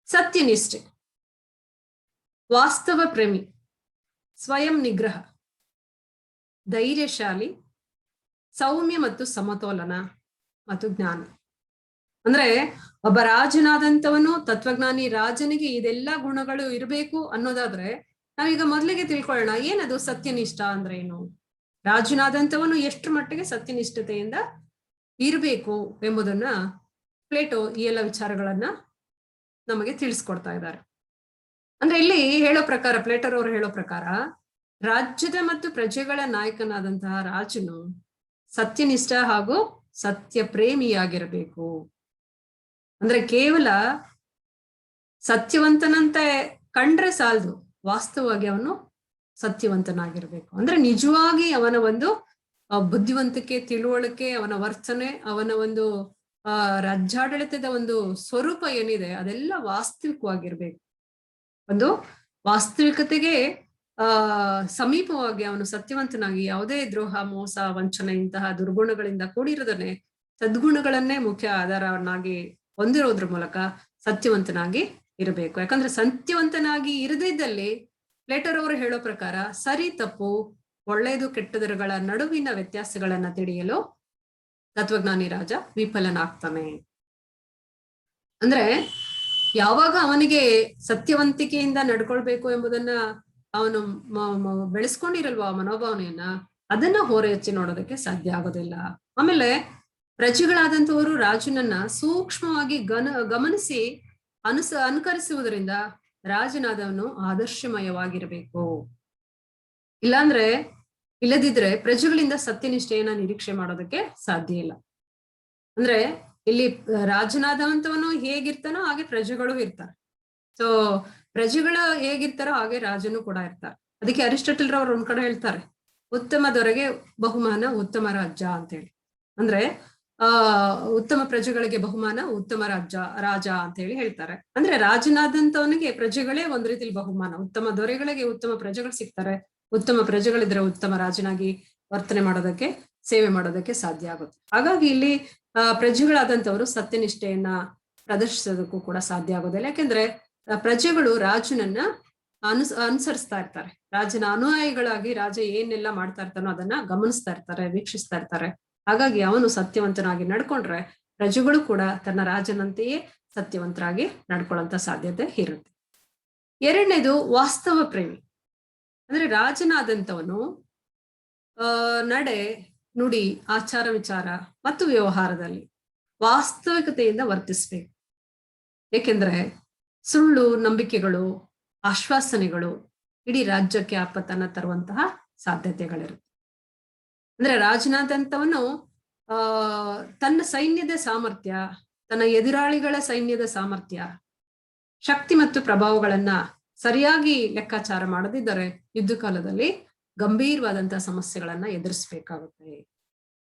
ಸತ್ಯನಿಷ್ಠೆ, ವಾಸ್ತವ ಪ್ರೇಮಿ, ಸ್ವಯಂ ನಿಗ್ರಹ, ಧೈರ್ಯಶಾಲಿ, ಸೌಮ್ಯ ಮತ್ತು ಸಮತೋಲನ ಮತ್ತು ಜ್ಞಾನ. ಅಂದ್ರೆ ಒಬ್ಬ ರಾಜನಾದಂತವನು, ತತ್ವಜ್ಞಾನಿ ರಾಜನಿಗೆ ಇದೆಲ್ಲ ಗುಣಗಳು ಇರಬೇಕು ಅನ್ನೋದಾದ್ರೆ ನಾವೀಗ ಮೊದಲಿಗೆ ತಿಳ್ಕೊಳ್ಳೋಣ, ಏನದು ಸತ್ಯನಿಷ್ಠ ಅಂದ್ರೆ ಏನು? ರಾಜನಾದಂತವನು ಎಷ್ಟು ಮಟ್ಟಿಗೆ ಸತ್ಯನಿಷ್ಠತೆಯಿಂದ ಇರಬೇಕು ಎಂಬುದನ್ನ ಪ್ಲೇಟೋ ಈ ಎಲ್ಲ ವಿಚಾರಗಳನ್ನ ನಮಗೆ ತಿಳಿಸ್ಕೊಡ್ತಾ ಇದ್ದಾರೆ. ಅಂದ್ರೆ ಇಲ್ಲಿ ಹೇಳೋ ಪ್ರಕಾರ, ಪ್ಲೇಟೋರವರು ಹೇಳೋ ಪ್ರಕಾರ, ರಾಜ್ಯದ ಮತ್ತು ಪ್ರಜೆಗಳ ನಾಯಕನಾದಂತಹ ರಾಜನು ಸತ್ಯನಿಷ್ಠ ಹಾಗೂ ಸತ್ಯ ಪ್ರೇಮಿಯಾಗಿರಬೇಕು. ಅಂದ್ರೆ ಕೇವಲ ಸತ್ಯವಂತನಂತೆ ಕಂಡ್ರೆ ಸಾಲದು, ವಾಸ್ತವವಾಗಿ ಅವನು ಸತ್ಯವಂತನಾಗಿರ್ಬೇಕು. ಅಂದ್ರೆ ನಿಜವಾಗಿ ಅವನ ಒಂದು ಬುದ್ಧಿವಂತಿಕೆ, ತಿಳುವಳಿಕೆ, ಅವನ ವರ್ತನೆ, ಅವನ ಒಂದು ರಾಜ್ಯಾಡಳಿತದ ಒಂದು ಸ್ವರೂಪ ಏನಿದೆ ಅದೆಲ್ಲ ವಾಸ್ತವಿಕವಾಗಿರ್ಬೇಕು. ಒಂದು ವಾಸ್ತವಿಕತೆಗೆ ಸಮೀಪವಾಗಿ ಅವನು ಸತ್ಯವಂತನಾಗಿ ಯಾವುದೇ ದ್ರೋಹ, ಮೋಸ, ವಂಚನೆ ಇಂತಹ ದುರ್ಗುಣಗಳಿಂದ ಕೂಡಿರದನೆ ಸದ್ಗುಣಗಳನ್ನೇ ಮುಖ್ಯ ಆಧಾರವನ್ನಾಗಿ ಹೊಂದಿರೋದ್ರ ಮೂಲಕ ಸತ್ಯವಂತನಾಗಿ ಇರಬೇಕು. ಯಾಕಂದ್ರೆ ಸತ್ಯವಂತನಾಗಿ ಇರದಿದ್ದಲ್ಲಿ ಪ್ಲೇಟೋರವರು ಹೇಳೋ ಪ್ರಕಾರ ಸರಿ ತಪ್ಪು, ಒಳ್ಳೆಯದು ಕೆಟ್ಟದರುಗಳ ನಡುವಿನ ವ್ಯತ್ಯಾಸಗಳನ್ನ ತಿಳಿಯಲು ತತ್ವಜ್ಞಾನಿ ರಾಜ ವಿಫಲನಾಗ್ತಾನೆ. ಅಂದ್ರೆ ಯಾವಾಗ ಅವನಿಗೆ ಸತ್ಯವಂತಿಕೆಯಿಂದ ನಡ್ಕೊಳ್ಬೇಕು ಎಂಬುದನ್ನ ಅವನು ಬೆಳೆಸ್ಕೊಂಡಿರಲ್ವ ಮನೋಭಾವನೆಯನ್ನ, ಅದನ್ನ ಹೊರಹಚ್ಚಿ ನೋಡೋದಕ್ಕೆ ಸಾಧ್ಯ ಆಗೋದಿಲ್ಲ. ಆಮೇಲೆ ಪ್ರಜೆಗಳಾದಂಥವರು ರಾಜನನ್ನ ಸೂಕ್ಷ್ಮವಾಗಿ ಗಮನಿಸಿ ಅನುಕರಿಸುವುದರಿಂದ ರಾಜನಾದವನು ಆದರ್ಶಮಯವಾಗಿರ್ಬೇಕು. ಇಲ್ಲದಿದ್ರೆ ಪ್ರಜೆಗಳಿಂದ ಸತ್ಯನಿಷ್ಠೆಯನ್ನ ನಿರೀಕ್ಷೆ ಮಾಡೋದಕ್ಕೆ ಸಾಧ್ಯ ಇಲ್ಲ. ಅಂದ್ರೆ ಇಲ್ಲಿ ರಾಜನಾದವಂತವನು ಹೇಗಿರ್ತಾನೋ ಹಾಗೆ ಪ್ರಜೆಗಳು ಇರ್ತಾರೆ. ಸೊ ಪ್ರಜೆಗಳು ಹೇಗಿರ್ತಾರೋ ಹಾಗೆ ರಾಜನು ಕೂಡ ಇರ್ತಾರೆ. ಅದಕ್ಕೆ ಅರಿಸ್ಟಾಟಲ್ ರವರು ಒಂದ್ ಕಡೆ ಹೇಳ್ತಾರೆ, ಉತ್ತಮ ದೊರೆಗೆ ಬಹುಮಾನ ಉತ್ತಮ ರಾಜ್ಯ ಅಂತೇಳಿ. ಅಂದ್ರೆ ಉತ್ತಮ ಪ್ರಜೆಗಳಿಗೆ ಬಹುಮಾನ ಉತ್ತಮ ರಾಜ ಅಂತ ಹೇಳಿ ಹೇಳ್ತಾರೆ. ಅಂದ್ರೆ ರಾಜನಾದಂತವನಿಗೆ ಪ್ರಜೆಗಳೇ ಒಂದ್ ರೀತಿಲಿ ಬಹುಮಾನ, ಉತ್ತಮ ದೊರೆಗಳಿಗೆ ಉತ್ತಮ ಪ್ರಜೆಗಳು ಸಿಗ್ತಾರೆ, ಉತ್ತಮ ಪ್ರಜೆಗಳಿದ್ರೆ ಉತ್ತಮ ರಾಜನಾಗಿ ವರ್ತನೆ ಮಾಡೋದಕ್ಕೆ, ಸೇವೆ ಮಾಡೋದಕ್ಕೆ ಸಾಧ್ಯ ಆಗುತ್ತೆ. ಹಾಗಾಗಿ ಇಲ್ಲಿ ಪ್ರಜೆಗಳಾದಂಥವರು ಸತ್ಯನಿಷ್ಠೆಯನ್ನ ಪ್ರದರ್ಶಿಸೋದಕ್ಕೂ ಕೂಡ ಸಾಧ್ಯ ಆಗೋದಿಲ್ಲ. ಯಾಕೆಂದ್ರೆ ಪ್ರಜೆಗಳು ರಾಜನನ್ನ ಅನುಸರಿಸ್ತಾ ಇರ್ತಾರೆ. ರಾಜನ ಅನುಯಾಯಿಗಳಾಗಿ ರಾಜ ಏನೆಲ್ಲ ಮಾಡ್ತಾ ಇರ್ತಾನೋ ಅದನ್ನ ಗಮನಿಸ್ತಾ ಇರ್ತಾರೆ, ವೀಕ್ಷಿಸ್ತಾ ಇರ್ತಾರೆ. ಹಾಗಾಗಿ ಅವನು ಸತ್ಯವಂತನಾಗಿ ನಡ್ಕೊಂಡ್ರೆ ಪ್ರಜೆಗಳು ಕೂಡ ತನ್ನ ರಾಜನಂತೆಯೇ ಸತ್ಯವಂತರಾಗಿ ನಡ್ಕೊಳ್ಳುವಂತ ಸಾಧ್ಯತೆ ಇರುತ್ತೆ. ಎರಡನೇದು ವಾಸ್ತವ ಪ್ರೇಮಿ. ಅಂದ್ರೆ ರಾಜನಾದಂಥವನು ನಡೆ, ನುಡಿ, ಆಚಾರ ವಿಚಾರ ಮತ್ತು ವ್ಯವಹಾರದಲ್ಲಿ ವಾಸ್ತವಿಕತೆಯಿಂದ ವರ್ತಿಸ್ಬೇಕು. ಏಕೆಂದ್ರೆ ಸುಳ್ಳು ನಂಬಿಕೆಗಳು, ಆಶ್ವಾಸನೆಗಳು ಇಡೀ ರಾಜ್ಯಕ್ಕೆ ಆಪತ್ತನ್ನ ತರುವಂತಹ ಸಾಧ್ಯತೆಗಳಿರುತ್ತೆ. ಅಂದ್ರೆ ರಾಜನಾದಂಥವನು ತನ್ನ ಸೈನ್ಯದ ಸಾಮರ್ಥ್ಯ, ತನ್ನ ಎದುರಾಳಿಗಳ ಸೈನ್ಯದ ಸಾಮರ್ಥ್ಯ, ಶಕ್ತಿ ಮತ್ತು ಪ್ರಭಾವಗಳನ್ನ ಸರಿಯಾಗಿ ಲೆಕ್ಕಾಚಾರ ಮಾಡದಿದ್ದರೆ ಯುದ್ಧ ಕಾಲದಲ್ಲಿ ಗಂಭೀರವಾದಂತಹ ಸಮಸ್ಯೆಗಳನ್ನ ಎದುರಿಸಬೇಕಾಗುತ್ತೆ.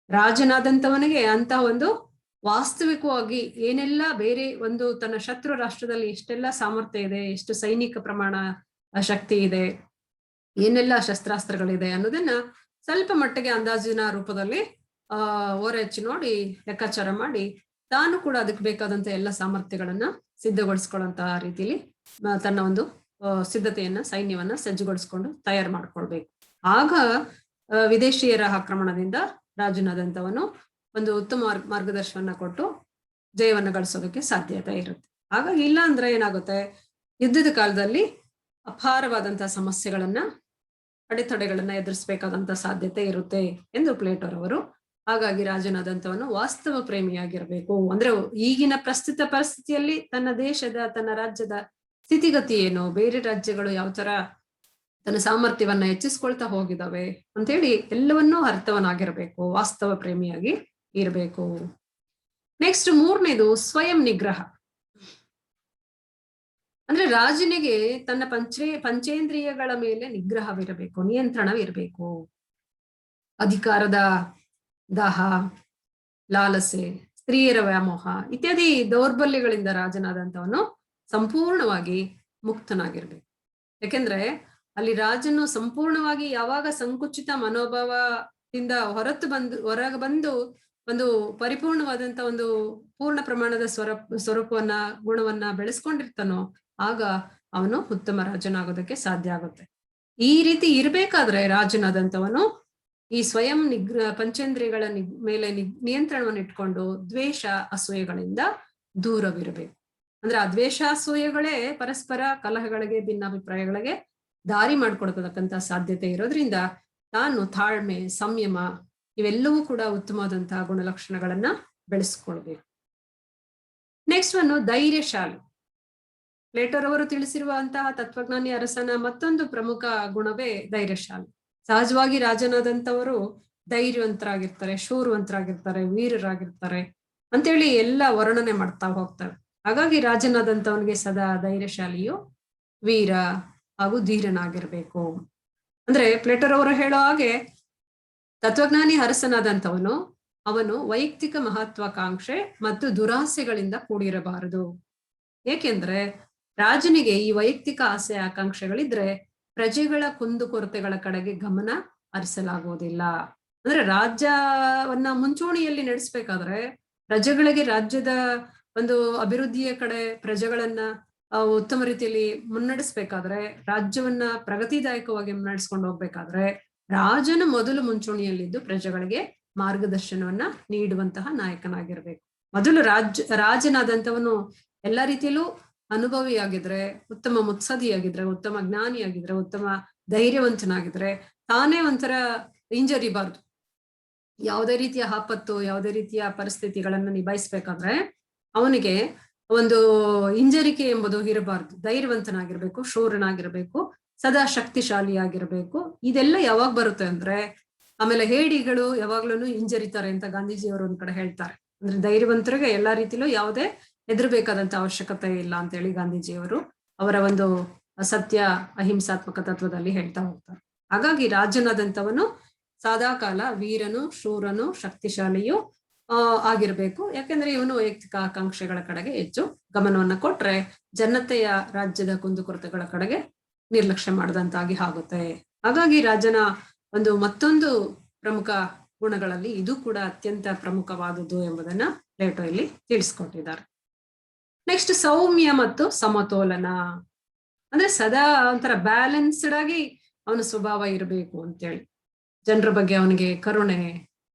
ರಾಜನಾದಂಥವನಿಗೆ ಅಂತ ಒಂದು ವಾಸ್ತವಿಕವಾಗಿ ಏನೆಲ್ಲ ಬೇರೆ ಒಂದು ತನ್ನ ಶತ್ರು ರಾಷ್ಟ್ರದಲ್ಲಿ ಎಷ್ಟೆಲ್ಲ ಸಾಮರ್ಥ್ಯ ಇದೆ, ಎಷ್ಟು ಸೈನಿಕ ಪ್ರಮಾಣ ಶಕ್ತಿ ಇದೆ, ಏನೆಲ್ಲ ಶಸ್ತ್ರಾಸ್ತ್ರಗಳಿದೆ ಅನ್ನೋದನ್ನ ಸ್ವಲ್ಪ ಮಟ್ಟಿಗೆ ಅಂದಾಜಿನ ರೂಪದಲ್ಲಿ ಓರೆಚ್ಚಿ ನೋಡಿ ಲೆಕ್ಕಾಚಾರ ಮಾಡಿ ತಾನು ಕೂಡ ಅದಕ್ಕೆ ಬೇಕಾದಂತ ಎಲ್ಲ ಸಾಮರ್ಥ್ಯಗಳನ್ನ ಸಿದ್ಧಗೊಳಿಸ್ಕೊಳ್ಳುವಂತಹ ರೀತಿಯಲ್ಲಿ ತನ್ನ ಒಂದು ಸಿದ್ಧತೆಯನ್ನ ಸೈನ್ಯವನ್ನ ಸಜ್ಜುಗೊಳಿಸ್ಕೊಂಡು ತಯಾರು ಮಾಡ್ಕೊಳ್ಬೇಕು. ಆಗ ವಿದೇಶಿಯರ ಆಕ್ರಮಣದಿಂದ ರಾಜನಾದಂಥವನು ಒಂದು ಉತ್ತಮ ಮಾರ್ಗದರ್ಶನ ಕೊಟ್ಟು ಜಯವನ್ನ ಗಳಿಸೋದಕ್ಕೆ ಸಾಧ್ಯತೆ ಇರುತ್ತೆ. ಹಾಗಾಗಿ ಇಲ್ಲ ಅಂದ್ರೆ ಏನಾಗುತ್ತೆ, ಯುದ್ಧದ ಕಾಲದಲ್ಲಿ ಅಪಾರವಾದಂತಹ ಸಮಸ್ಯೆಗಳನ್ನ ಅಡೆತಡೆಗಳನ್ನ ಎದುರಿಸಬೇಕಾದಂತ ಸಾಧ್ಯತೆ ಇರುತ್ತೆ ಎಂದು ಪ್ಲೇಟೋರವರು. ಹಾಗಾಗಿ ರಾಜನಾದಂಥವನು ವಾಸ್ತವ ಪ್ರೇಮಿಯಾಗಿರ್ಬೇಕು. ಅಂದ್ರೆ ಈಗಿನ ಪ್ರಸ್ತುತ ಪರಿಸ್ಥಿತಿಯಲ್ಲಿ ತನ್ನ ದೇಶದ ತನ್ನ ರಾಜ್ಯದ ಸ್ಥಿತಿಗತಿ ಏನು, ಬೇರೆ ರಾಜ್ಯಗಳು ಯಾವ ತರ ತನ್ನ ಸಾಮರ್ಥ್ಯವನ್ನ ಹೆಚ್ಚಿಸ್ಕೊಳ್ತಾ ಹೋಗಿದಾವೆ ಅಂತೇಳಿ ಎಲ್ಲವನ್ನೂ ಅರ್ಥವನಾಗಿರ್ಬೇಕು, ವಾಸ್ತವ ಪ್ರೇಮಿಯಾಗಿ ಇರಬೇಕು. ನೆಕ್ಸ್ಟ್ ಮೂರನೇದು ಸ್ವಯಂ ನಿಗ್ರಹ. ಅಂದ್ರೆ ರಾಜನಿಗೆ ತನ್ನ ಪಂಚೇಂದ್ರಿಯಗಳ ಮೇಲೆ ನಿಗ್ರಹವಿರಬೇಕು, ನಿಯಂತ್ರಣವಿರಬೇಕು. ಅಧಿಕಾರದ ದಾಹ, ಲಾಲಸೆ, ಸ್ತ್ರೀಯರ ವ್ಯಾಮೋಹ ಇತ್ಯಾದಿ ದೌರ್ಬಲ್ಯಗಳಿಂದ ರಾಜನಾದಂಥವನು ಸಂಪೂರ್ಣವಾಗಿ ಮುಕ್ತನಾಗಿರ್ಬೇಕು. ಯಾಕೆಂದ್ರೆ ಅಲ್ಲಿ ರಾಜನು ಸಂಪೂರ್ಣವಾಗಿ ಯಾವಾಗ ಸಂಕುಚಿತ ಮನೋಭಾವದಿಂದ ಹೊರಗೆ ಬಂದು ಒಂದು ಪರಿಪೂರ್ಣವಾದಂತ ಒಂದು ಪೂರ್ಣ ಪ್ರಮಾಣದ ಸ್ವರೂಪವನ್ನ ಗುಣವನ್ನ ಬೆಳೆಸ್ಕೊಂಡಿರ್ತಾನೋ ಆಗ ಅವನು ಉತ್ತಮ ರಾಜನಾಗೋದಕ್ಕೆ ಸಾಧ್ಯ ಆಗುತ್ತೆ. ಈ ರೀತಿ ಇರ್ಬೇಕಾದ್ರೆ ರಾಜನಾದಂಥವನು ಈ ಸ್ವಯಂ ಪಂಚೇಂದ್ರಿಯಗಳ ಮೇಲೆ ನಿಯಂತ್ರಣವನ್ನು ಇಟ್ಕೊಂಡು ದ್ವೇಷ ಅಸೂಯೆಗಳಿಂದ ದೂರವಿರಬೇಕು. ಅಂದ್ರೆ ಆ ದ್ವೇಷ ಅಸೂಯೆಗಳೇ ಪರಸ್ಪರ ಕಲಹಗಳಿಗೆ, ಭಿನ್ನಾಭಿಪ್ರಾಯಗಳಿಗೆ ದಾರಿ ಮಾಡ್ಕೊಡ್ತಕ್ಕಂತ ಸಾಧ್ಯತೆ ಇರೋದ್ರಿಂದ ತಾನು ತಾಳ್ಮೆ, ಸಂಯಮ ಇವೆಲ್ಲವೂ ಕೂಡ ಉತ್ತಮವಾದಂತಹ ಗುಣಲಕ್ಷಣಗಳನ್ನ ಬೆಳೆಸ್ಕೊಳ್ಬೇಕು. ನೆಕ್ಸ್ಟ್ ಒಂದು ಧೈರ್ಯಶಾಲಿ. ಪ್ಲೇಟೋರವರು ತಿಳಿಸಿರುವಂತಹ ತತ್ವಜ್ಞಾನಿ ಅರಸನ ಮತ್ತೊಂದು ಪ್ರಮುಖ ಗುಣವೇ ಧೈರ್ಯಶಾಲಿ. ಸಹಜವಾಗಿ ರಾಜನಾದಂಥವರು ಧೈರ್ಯವಂತರಾಗಿರ್ತಾರೆ, ಶೂರವಂತರಾಗಿರ್ತಾರೆ, ವೀರರಾಗಿರ್ತಾರೆ ಅಂತೇಳಿ ಎಲ್ಲ ವರ್ಣನೆ ಮಾಡ್ತಾ ಹೋಗ್ತಾರೆ. ಹಾಗಾಗಿ ರಾಜನಾದಂಥವನಿಗೆ ಸದಾ ಧೈರ್ಯಶಾಲಿಯು, ವೀರ ಹಾಗೂ ಧೀರನಾಗಿರ್ಬೇಕು. ಅಂದ್ರೆ ಪ್ಲೇಟೋರವರು ಹೇಳೋ ಹಾಗೆ ತತ್ವಜ್ಞಾನಿ ಅರಸನಾದಂಥವನು ಅವನು ವೈಯಕ್ತಿಕ ಮಹತ್ವಾಕಾಂಕ್ಷೆ ಮತ್ತು ದುರಾಸೆಗಳಿಂದ ಕೂಡಿರಬಾರದು. ಏಕೆಂದ್ರೆ ರಾಜನಿಗೆ ಈ ವೈಯಕ್ತಿಕ ಆಸೆ ಆಕಾಂಕ್ಷೆಗಳಿದ್ರೆ ಪ್ರಜೆಗಳ ಕುಂದುಕೊರತೆಗಳ ಕಡೆಗೆ ಗಮನ ಹರಿಸಲಾಗುವುದಿಲ್ಲ. ಅಂದ್ರೆ ರಾಜ್ಯವನ್ನ ಮುಂಚೂಣಿಯಲ್ಲಿ ನಡೆಸ್ಬೇಕಾದ್ರೆ ಪ್ರಜೆಗಳಿಗೆ ರಾಜ್ಯದ ಒಂದು ಅಭಿವೃದ್ಧಿಯ ಕಡೆ ಪ್ರಜೆಗಳನ್ನ ಉತ್ತಮ ರೀತಿಯಲ್ಲಿ ಮುನ್ನಡೆಸ್ಬೇಕಾದ್ರೆ, ರಾಜ್ಯವನ್ನ ಪ್ರಗತಿದಾಯಕವಾಗಿ ಮುನ್ನಡೆಸ್ಕೊಂಡು ಹೋಗ್ಬೇಕಾದ್ರೆ ರಾಜನ ಮೊದಲು ಮುಂಚೂಣಿಯಲ್ಲಿದ್ದು ಪ್ರಜೆಗಳಿಗೆ ಮಾರ್ಗದರ್ಶನವನ್ನ ನೀಡುವಂತಹ ನಾಯಕನಾಗಿರ್ಬೇಕು. ಮೊದಲು ರಾಜನಾದಂಥವನು ಎಲ್ಲ ರೀತಿಯಲ್ಲೂ ಅನುಭವಿಯಾಗಿದ್ರೆ, ಉತ್ತಮ ಮುತ್ಸದಿಯಾಗಿದ್ರೆ, ಉತ್ತಮ ಜ್ಞಾನಿಯಾಗಿದ್ರೆ, ಉತ್ತಮ ಧೈರ್ಯವಂತನಾಗಿದ್ರೆ ತಾನೇ ಒಂಥರ ಹಿಂಜರಿಬಾರ್ದು. ಯಾವುದೇ ರೀತಿಯ ಆಪತ್ತು, ಯಾವುದೇ ರೀತಿಯ ಪರಿಸ್ಥಿತಿಗಳನ್ನ ನಿಭಾಯಿಸ್ಬೇಕಾದ್ರೆ ಅವನಿಗೆ ಒಂದು ಹಿಂಜರಿಕೆ ಎಂಬುದು ಇರಬಾರ್ದು. ಧೈರ್ಯವಂತನಾಗಿರ್ಬೇಕು, ಶೂರನಾಗಿರ್ಬೇಕು, ಸದಾ ಶಕ್ತಿಶಾಲಿಯಾಗಿರ್ಬೇಕು. ಇದೆಲ್ಲ ಯಾವಾಗ ಬರುತ್ತೆ ಅಂದ್ರೆ, ಆಮೇಲೆ ಹೇಡಿಗಳು ಯಾವಾಗ್ಲೂ ಹಿಂಜರಿತಾರೆ ಅಂತ ಗಾಂಧೀಜಿಯವರು ಒಂದ್ ಕಡೆ ಹೇಳ್ತಾರೆ. ಅಂದ್ರೆ ಧೈರ್ಯವಂತರಿಗೆ ಎಲ್ಲಾ ರೀತಿಲೂ ಯಾವುದೇ ಹೆದರ್ಬೇಕಾದಂತ ಅವಶ್ಯಕತೆ ಇಲ್ಲ ಅಂತ ಹೇಳಿ ಗಾಂಧೀಜಿಯವರು ಅವರ ಒಂದು ಸತ್ಯ ಅಹಿಂಸಾತ್ಮಕ ತತ್ವದಲ್ಲಿ ಹೇಳ್ತಾ ಹೋಗ್ತಾರೆ. ಹಾಗಾಗಿ ರಾಜನಾದಂಥವನು ಸದಾ ಕಾಲ ವೀರನು, ಶೂರನು, ಶಕ್ತಿಶಾಲಿಯು ಆಗಿರ್ಬೇಕು. ಯಾಕೆಂದ್ರೆ ಇವನು ವೈಯಕ್ತಿಕ ಆಕಾಂಕ್ಷೆಗಳ ಕಡೆಗೆ ಹೆಚ್ಚು ಗಮನವನ್ನ ಕೊಟ್ರೆ ಜನತೆಯ ರಾಜ್ಯದ ಕುಂದುಕೊರತೆಗಳ ಕಡೆಗೆ ನಿರ್ಲಕ್ಷ್ಯ ಮಾಡದಂತಾಗಿ ಆಗುತ್ತೆ. ಹಾಗಾಗಿ ರಾಜನ ಒಂದು ಮತ್ತೊಂದು ಪ್ರಮುಖ ಗುಣಗಳಲ್ಲಿ ಇದು ಕೂಡ ಅತ್ಯಂತ ಪ್ರಮುಖವಾದದ್ದು ಎಂಬುದನ್ನ ಪ್ಲೇಟೋ ಇಲ್ಲಿ ತಿಳಿಸ್ಕೊಟ್ಟಿದ್ದಾರೆ. ನೆಕ್ಸ್ಟ್ ಸೌಮ್ಯ ಮತ್ತು ಸಮತೋಲನ. ಅಂದ್ರೆ ಸದಾ ಒಂಥರ ಬ್ಯಾಲೆನ್ಸ್ಡ್ ಆಗಿ ಅವನ ಸ್ವಭಾವ ಇರಬೇಕು ಅಂತೇಳಿ, ಜನರ ಬಗ್ಗೆ ಅವನಿಗೆ ಕರುಣೆ,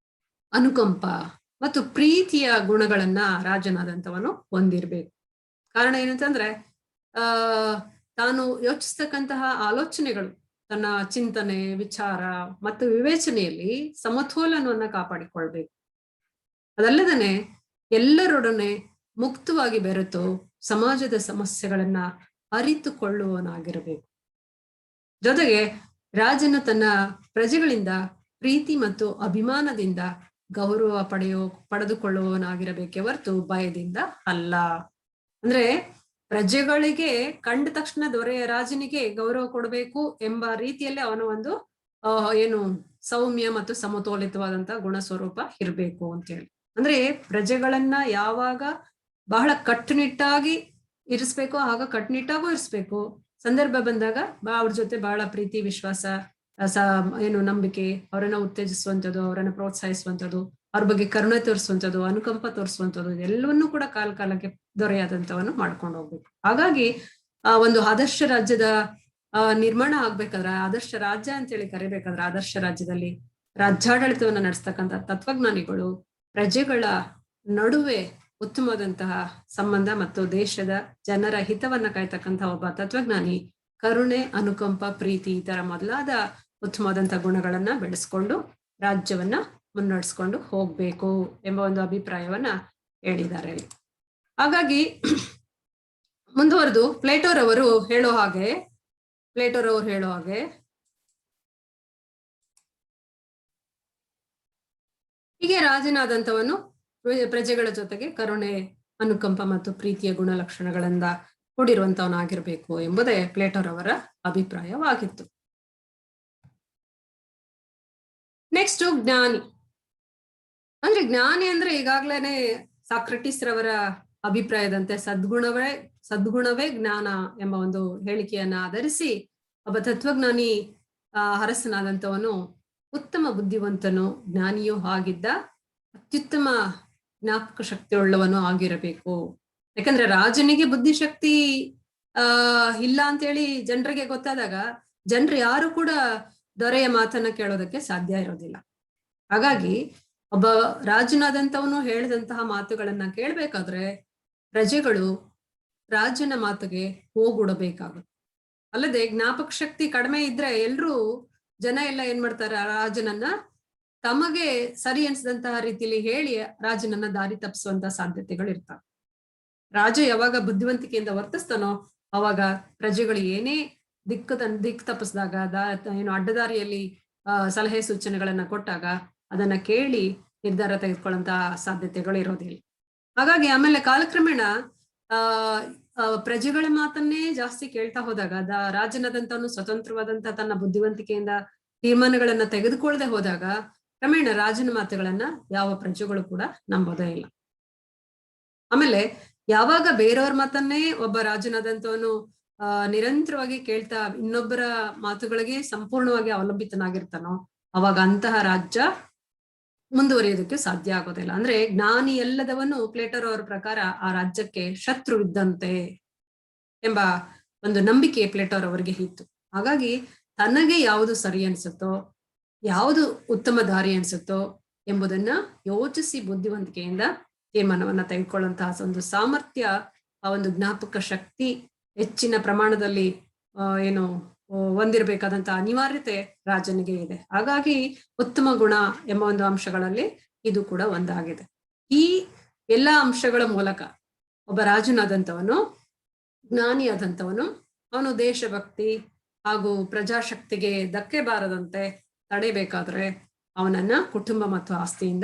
ಅನುಕಂಪ ಮತ್ತು ಪ್ರೀತಿಯ ಗುಣಗಳನ್ನ ರಾಜನಾದಂಥವನು ಹೊಂದಿರ್ಬೇಕು. ಕಾರಣ ಏನಂತಂದ್ರೆ ತಾನು ಯೋಚಿಸ್ತಕ್ಕಂತಹ ಆಲೋಚನೆಗಳು, ತನ್ನ ಚಿಂತನೆ, ವಿಚಾರ ಮತ್ತು ವಿವೇಚನೆಯಲ್ಲಿ ಸಮತೋಲನವನ್ನ ಕಾಪಾಡಿಕೊಳ್ಬೇಕು. ಅದಲ್ಲದೆ ಎಲ್ಲರೊಡನೆ ಮುಕ್ತವಾಗಿ ಬೆರೆತು ಸಮಾಜದ ಸಮಸ್ಯೆಗಳನ್ನ ಅರಿತುಕೊಳ್ಳುವವನಾಗಿರಬೇಕು. ಜೊತೆಗೆ ರಾಜನು ತನ್ನ ಪ್ರಜೆಗಳಿಂದ ಪ್ರೀತಿ ಮತ್ತು ಅಭಿಮಾನದಿಂದ ಗೌರವ ಪಡೆದುಕೊಳ್ಳುವವನಾಗಿರಬೇಕೇ ಹೊರತು ಭಯದಿಂದ ಅಲ್ಲ. ಅಂದ್ರೆ ಪ್ರಜೆಗಳಿಗೆ ಕಂಡ ತಕ್ಷಣ ರಾಜನಿಗೆ ಗೌರವ ಕೊಡಬೇಕು ಎಂಬ ರೀತಿಯಲ್ಲಿ ಅವನು ಒಂದು ಸೌಮ್ಯ ಮತ್ತು ಸಮತೋಲಿತವಾದಂತಹ ಗುಣ ಸ್ವರೂಪ ಇರಬೇಕು ಅಂತ ಹೇಳಿ. ಅಂದ್ರೆ ಪ್ರಜೆಗಳನ್ನ ಯಾವಾಗ ಬಹಳ ಕಟ್ಟುನಿಟ್ಟಾಗಿ ಇರಿಸ್ಬೇಕು ಆಗ ಕಟ್ಟುನಿಟ್ಟಾಗೂ ಇರಿಸ್ಬೇಕು, ಸಂದರ್ಭ ಬಂದಾಗ ಅವ್ರ ಜೊತೆ ಬಹಳ ಪ್ರೀತಿ ವಿಶ್ವಾಸ ಏನು ನಂಬಿಕೆ, ಅವರನ್ನ ಉತ್ತೇಜಿಸುವಂಥದ್ದು, ಅವರನ್ನ ಪ್ರೋತ್ಸಾಹಿಸುವಂಥದ್ದು, ಅವ್ರ ಬಗ್ಗೆ ಕರುಣೆ ತೋರಿಸುವಂಥದ್ದು, ಅನುಕಂಪ ತೋರಿಸುವಂಥದ್ದು, ಎಲ್ಲವನ್ನೂ ಕೂಡ ಕಾಲಕ್ಕೆ ದೊರೆಯಾದಂಥವನ್ನು ಮಾಡ್ಕೊಂಡು ಹೋಗ್ಬೇಕು. ಹಾಗಾಗಿ ಒಂದು ಆದರ್ಶ ರಾಜ್ಯದ ನಿರ್ಮಾಣ ಆಗ್ಬೇಕಾದ್ರೆ, ಆದರ್ಶ ರಾಜ್ಯ ಅಂತೇಳಿ ಕರಿಬೇಕಾದ್ರೆ, ಆದರ್ಶ ರಾಜ್ಯದಲ್ಲಿ ರಾಜ್ಯಾಡಳಿತವನ್ನ ನಡೆಸ್ತಕ್ಕಂಥ ತತ್ವಜ್ಞಾನಿಗಳು ಪ್ರಜೆಗಳ ನಡುವೆ ಉತ್ತಮವಾದಂತಹ ಸಂಬಂಧ ಮತ್ತು ದೇಶದ ಜನರ ಹಿತವನ್ನ ಕಾಯ್ತಕ್ಕಂಥ ಒಬ್ಬ ತತ್ವಜ್ಞಾನಿ ಕರುಣೆ, ಅನುಕಂಪ, ಪ್ರೀತಿ ಈ ತರ ಮೊದಲಾದ ಉತ್ತಮವಾದಂತಹ ಗುಣಗಳನ್ನ ಬೆಳೆಸ್ಕೊಂಡು ರಾಜ್ಯವನ್ನ ಮುನ್ನಡೆಸ್ಕೊಂಡು ಹೋಗ್ಬೇಕು ಎಂಬ ಒಂದು ಅಭಿಪ್ರಾಯವನ್ನ ಹೇಳಿದ್ದಾರೆ. ಹಾಗಾಗಿ ಮುಂದುವರೆದು ಪ್ಲೇಟೋರವರು ಹೇಳೋ ಹಾಗೆ ಹೀಗೆ ರಾಜನಾದಂಥವನು ಪ್ರಜೆಗಳ ಜೊತೆಗೆ ಕರುಣೆ, ಅನುಕಂಪ ಮತ್ತು ಪ್ರೀತಿಯ ಗುಣಲಕ್ಷಣಗಳಿಂದ ಕೂಡಿರುವಂತವನಾಗಿರ್ಬೇಕು ಎಂಬುದೇ ಪ್ಲೇಟೋರವರ ಅಭಿಪ್ರಾಯವಾಗಿತ್ತು. ನೆಕ್ಸ್ಟ್ ಜ್ಞಾನಿ. ಅಂದ್ರೆ ಜ್ಞಾನಿ ಅಂದ್ರೆ ಈಗಾಗ್ಲೇನೆ ಸಾಕ್ರಟಿಸ್ ರವರ ಅಭಿಪ್ರಾಯದಂತೆ ಸದ್ಗುಣವೇ ಜ್ಞಾನ ಎಂಬ ಒಂದು ಹೇಳಿಕೆಯನ್ನ ಆಧರಿಸಿ ಒಬ್ಬ ತತ್ವಜ್ಞಾನಿ ಅರಸನಾದಂಥವನು ಉತ್ತಮ ಬುದ್ಧಿವಂತನು, ಜ್ಞಾನಿಯೂ ಆಗಿದ್ದ, ಅತ್ಯುತ್ತಮ ಜ್ಞಾಪಕ ಶಕ್ತಿ ಉಳ್ಳವನು ಆಗಿರಬೇಕು. ಯಾಕಂದ್ರೆ ರಾಜನಿಗೆ ಬುದ್ಧಿಶಕ್ತಿ ಇಲ್ಲ ಅಂತೇಳಿ ಜನರಿಗೆ ಗೊತ್ತಾದಾಗ ಜನರು ಯಾರು ಕೂಡ ದೊರೆಯ ಮಾತನ್ನ ಕೇಳೋದಕ್ಕೆ ಸಾಧ್ಯ ಇರೋದಿಲ್ಲ. ಹಾಗಾಗಿ ಒಬ್ಬ ರಾಜನಾದಂಥವನು ಹೇಳಿದಂತಹ ಮಾತುಗಳನ್ನ ಕೇಳ್ಬೇಕಾದ್ರೆ ಪ್ರಜೆಗಳು ರಾಜನ ಮಾತಿಗೆ ಹೋಗುಡಬೇಕಾಗುತ್ತೆ. ಅಲ್ಲದೆ ಜ್ಞಾಪಕ ಶಕ್ತಿ ಕಡಿಮೆ ಇದ್ರೆ ಜನ ಎಲ್ಲ ಏನ್ ಮಾಡ್ತಾರೆ, ರಾಜನನ್ನ ತಮಗೆ ಸರಿ ಅನ್ಸಿದಂತಹ ರೀತಿಯಲ್ಲಿ ಹೇಳಿ ರಾಜನನ್ನ ದಾರಿ ತಪ್ಪಿಸುವಂತಹ ಸಾಧ್ಯತೆಗಳು ಇರ್ತಾವೆ. ರಾಜ ಯಾವಾಗ ಬುದ್ಧಿವಂತಿಕೆಯಿಂದ ವರ್ತಿಸ್ತಾನೋ ಅವಾಗ ಪ್ರಜೆಗಳು ಏನೇ ದಿಕ್ಕು ತಪ್ಪಿಸಿದಾಗ ಏನು ಅಡ್ಡದಾರಿಯಲ್ಲಿ ಸಲಹೆ ಸೂಚನೆಗಳನ್ನ ಕೊಟ್ಟಾಗ ಅದನ್ನ ಕೇಳಿ ನಿರ್ಧಾರ ತೆಗೆದುಕೊಳ್ಳುವಂತಹ ಸಾಧ್ಯತೆಗಳು ಇರೋದಿಲ್ಲ. ಹಾಗಾಗಿ ಆಮೇಲೆ ಕಾಲಕ್ರಮೇಣ ಪ್ರಜೆಗಳ ಮಾತನ್ನೇ ಜಾಸ್ತಿ ಕೇಳ್ತಾ ಹೋದಾಗ ರಾಜನಾದಂತವನು ಸ್ವತಂತ್ರವಾದಂತಹ ತನ್ನ ಬುದ್ಧಿವಂತಿಕೆಯಿಂದ ತೀರ್ಮಾನಗಳನ್ನ ತೆಗೆದುಕೊಳ್ಳದೆ ಹೋದಾಗ ಕ್ರಮೇಣ ರಾಜನ ಮಾತುಗಳನ್ನ ಯಾವ ಪ್ರಜೆಗಳು ಕೂಡ ನಂಬೋದೇ ಇಲ್ಲ. ಆಮೇಲೆ ಯಾವಾಗ ಬೇರೆಯವ್ರ ಮಾತನ್ನೇ ಒಬ್ಬ ರಾಜನಾದಂತವನು ನಿರಂತರವಾಗಿ ಕೇಳ್ತಾ ಇನ್ನೊಬ್ಬರ ಮಾತುಗಳಿಗೆ ಸಂಪೂರ್ಣವಾಗಿ ಅವಲಂಬಿತನಾಗಿರ್ತಾನೋ ಅವಾಗ ಅಂತಹ ರಾಜ್ಯ ಮುಂದುವರಿಯೋದಕ್ಕೆ ಸಾಧ್ಯ ಆಗೋದಿಲ್ಲ. ಅಂದ್ರೆ ಜ್ಞಾನಿ ಎಲ್ಲದವನು ಪ್ಲೇಟರ್ ಅವರ ಪ್ರಕಾರ ಆ ರಾಜ್ಯಕ್ಕೆ ಶತ್ರು ಇದ್ದಂತೆ ಎಂಬ ಒಂದು ನಂಬಿಕೆ ಪ್ಲೇಟರ್ ಅವರಿಗೆ ಇತ್ತು. ಹಾಗಾಗಿ ತನಗೆ ಯಾವುದು ಸರಿ ಅನ್ಸುತ್ತೋ, ಯಾವುದು ಉತ್ತಮ ದಾರಿ ಅನ್ಸುತ್ತೋ ಎಂಬುದನ್ನ ಯೋಚಿಸಿ ಬುದ್ಧಿವಂತಿಕೆಯಿಂದ ತೀರ್ಮಾನವನ್ನ ತೆಗೆದುಕೊಳ್ಳುವಂತಹ ಒಂದು ಸಾಮರ್ಥ್ಯ, ಆ ಒಂದು ಜ್ಞಾಪಕ ಶಕ್ತಿ ಹೆಚ್ಚಿನ ಪ್ರಮಾಣದಲ್ಲಿ ಹೊಂದಿರಬೇಕಾದಂತಹ ಅನಿವಾರ್ಯತೆ ರಾಜನಿಗೆ ಇದೆ. ಹಾಗಾಗಿ ಉತ್ತಮ ಗುಣ ಎಂಬ ಒಂದು ಅಂಶಗಳಲ್ಲಿ ಇದು ಕೂಡ ಒಂದಾಗಿದೆ. ಈ ಎಲ್ಲಾ ಅಂಶಗಳ ಮೂಲಕ ಒಬ್ಬ ರಾಜನಾದಂಥವನು, ಜ್ಞಾನಿಯಾದಂಥವನು, ಅವನು ದೇಶಭಕ್ತಿ ಹಾಗೂ ಪ್ರಜಾಶಕ್ತಿಗೆ ಧಕ್ಕೆ ಬಾರದಂತೆ ತಡೆಯಬೇಕಾದ್ರೆ ಅವನನ್ನ ಕುಟುಂಬ ಮತ್ತು ಆಸ್ತಿಯಿಂದ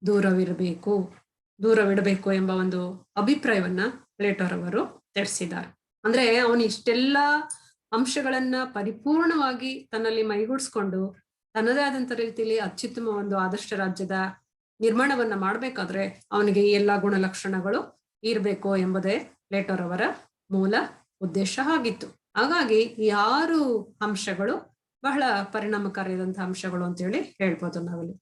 ದೂರವಿಡಬೇಕು ಎಂಬ ಒಂದು ಅಭಿಪ್ರಾಯವನ್ನ ಪ್ಲೇಟೋರ್ ಅವರು ತಿಳಿಸಿದ್ದಾರೆ. ಅಂದ್ರೆ ಅವನು ಇಷ್ಟೆಲ್ಲಾ ಅಂಶಗಳನ್ನ ಪರಿಪೂರ್ಣವಾಗಿ ತನ್ನಲ್ಲಿ ಮೈಗೂಡಿಸ್ಕೊಂಡು ತನ್ನದೇ ಆದಂತ ರೀತಿಯಲ್ಲಿ ಅತ್ಯುತ್ತಮ ಒಂದು ಆದರ್ಶ ರಾಜ್ಯದ ನಿರ್ಮಾಣವನ್ನ ಮಾಡ್ಬೇಕಾದ್ರೆ ಅವನಿಗೆ ಈ ಎಲ್ಲಾ ಗುಣಲಕ್ಷಣಗಳು ಇರ್ಬೇಕು ಎಂಬುದೇ ಪ್ಲೇಟೋರ್ ಅವರ ಮೂಲ ಉದ್ದೇಶ ಆಗಿತ್ತು. ಹಾಗಾಗಿ ಈ 6 ಅಂಶಗಳು ಬಹಳ ಪರಿಣಾಮಕಾರಿಯಾದಂತಹ ಅಂಶಗಳು ಅಂತ ಹೇಳಿ ಹೇಳ್ಬೋದು ನಾವಿಲ್ಲಿ.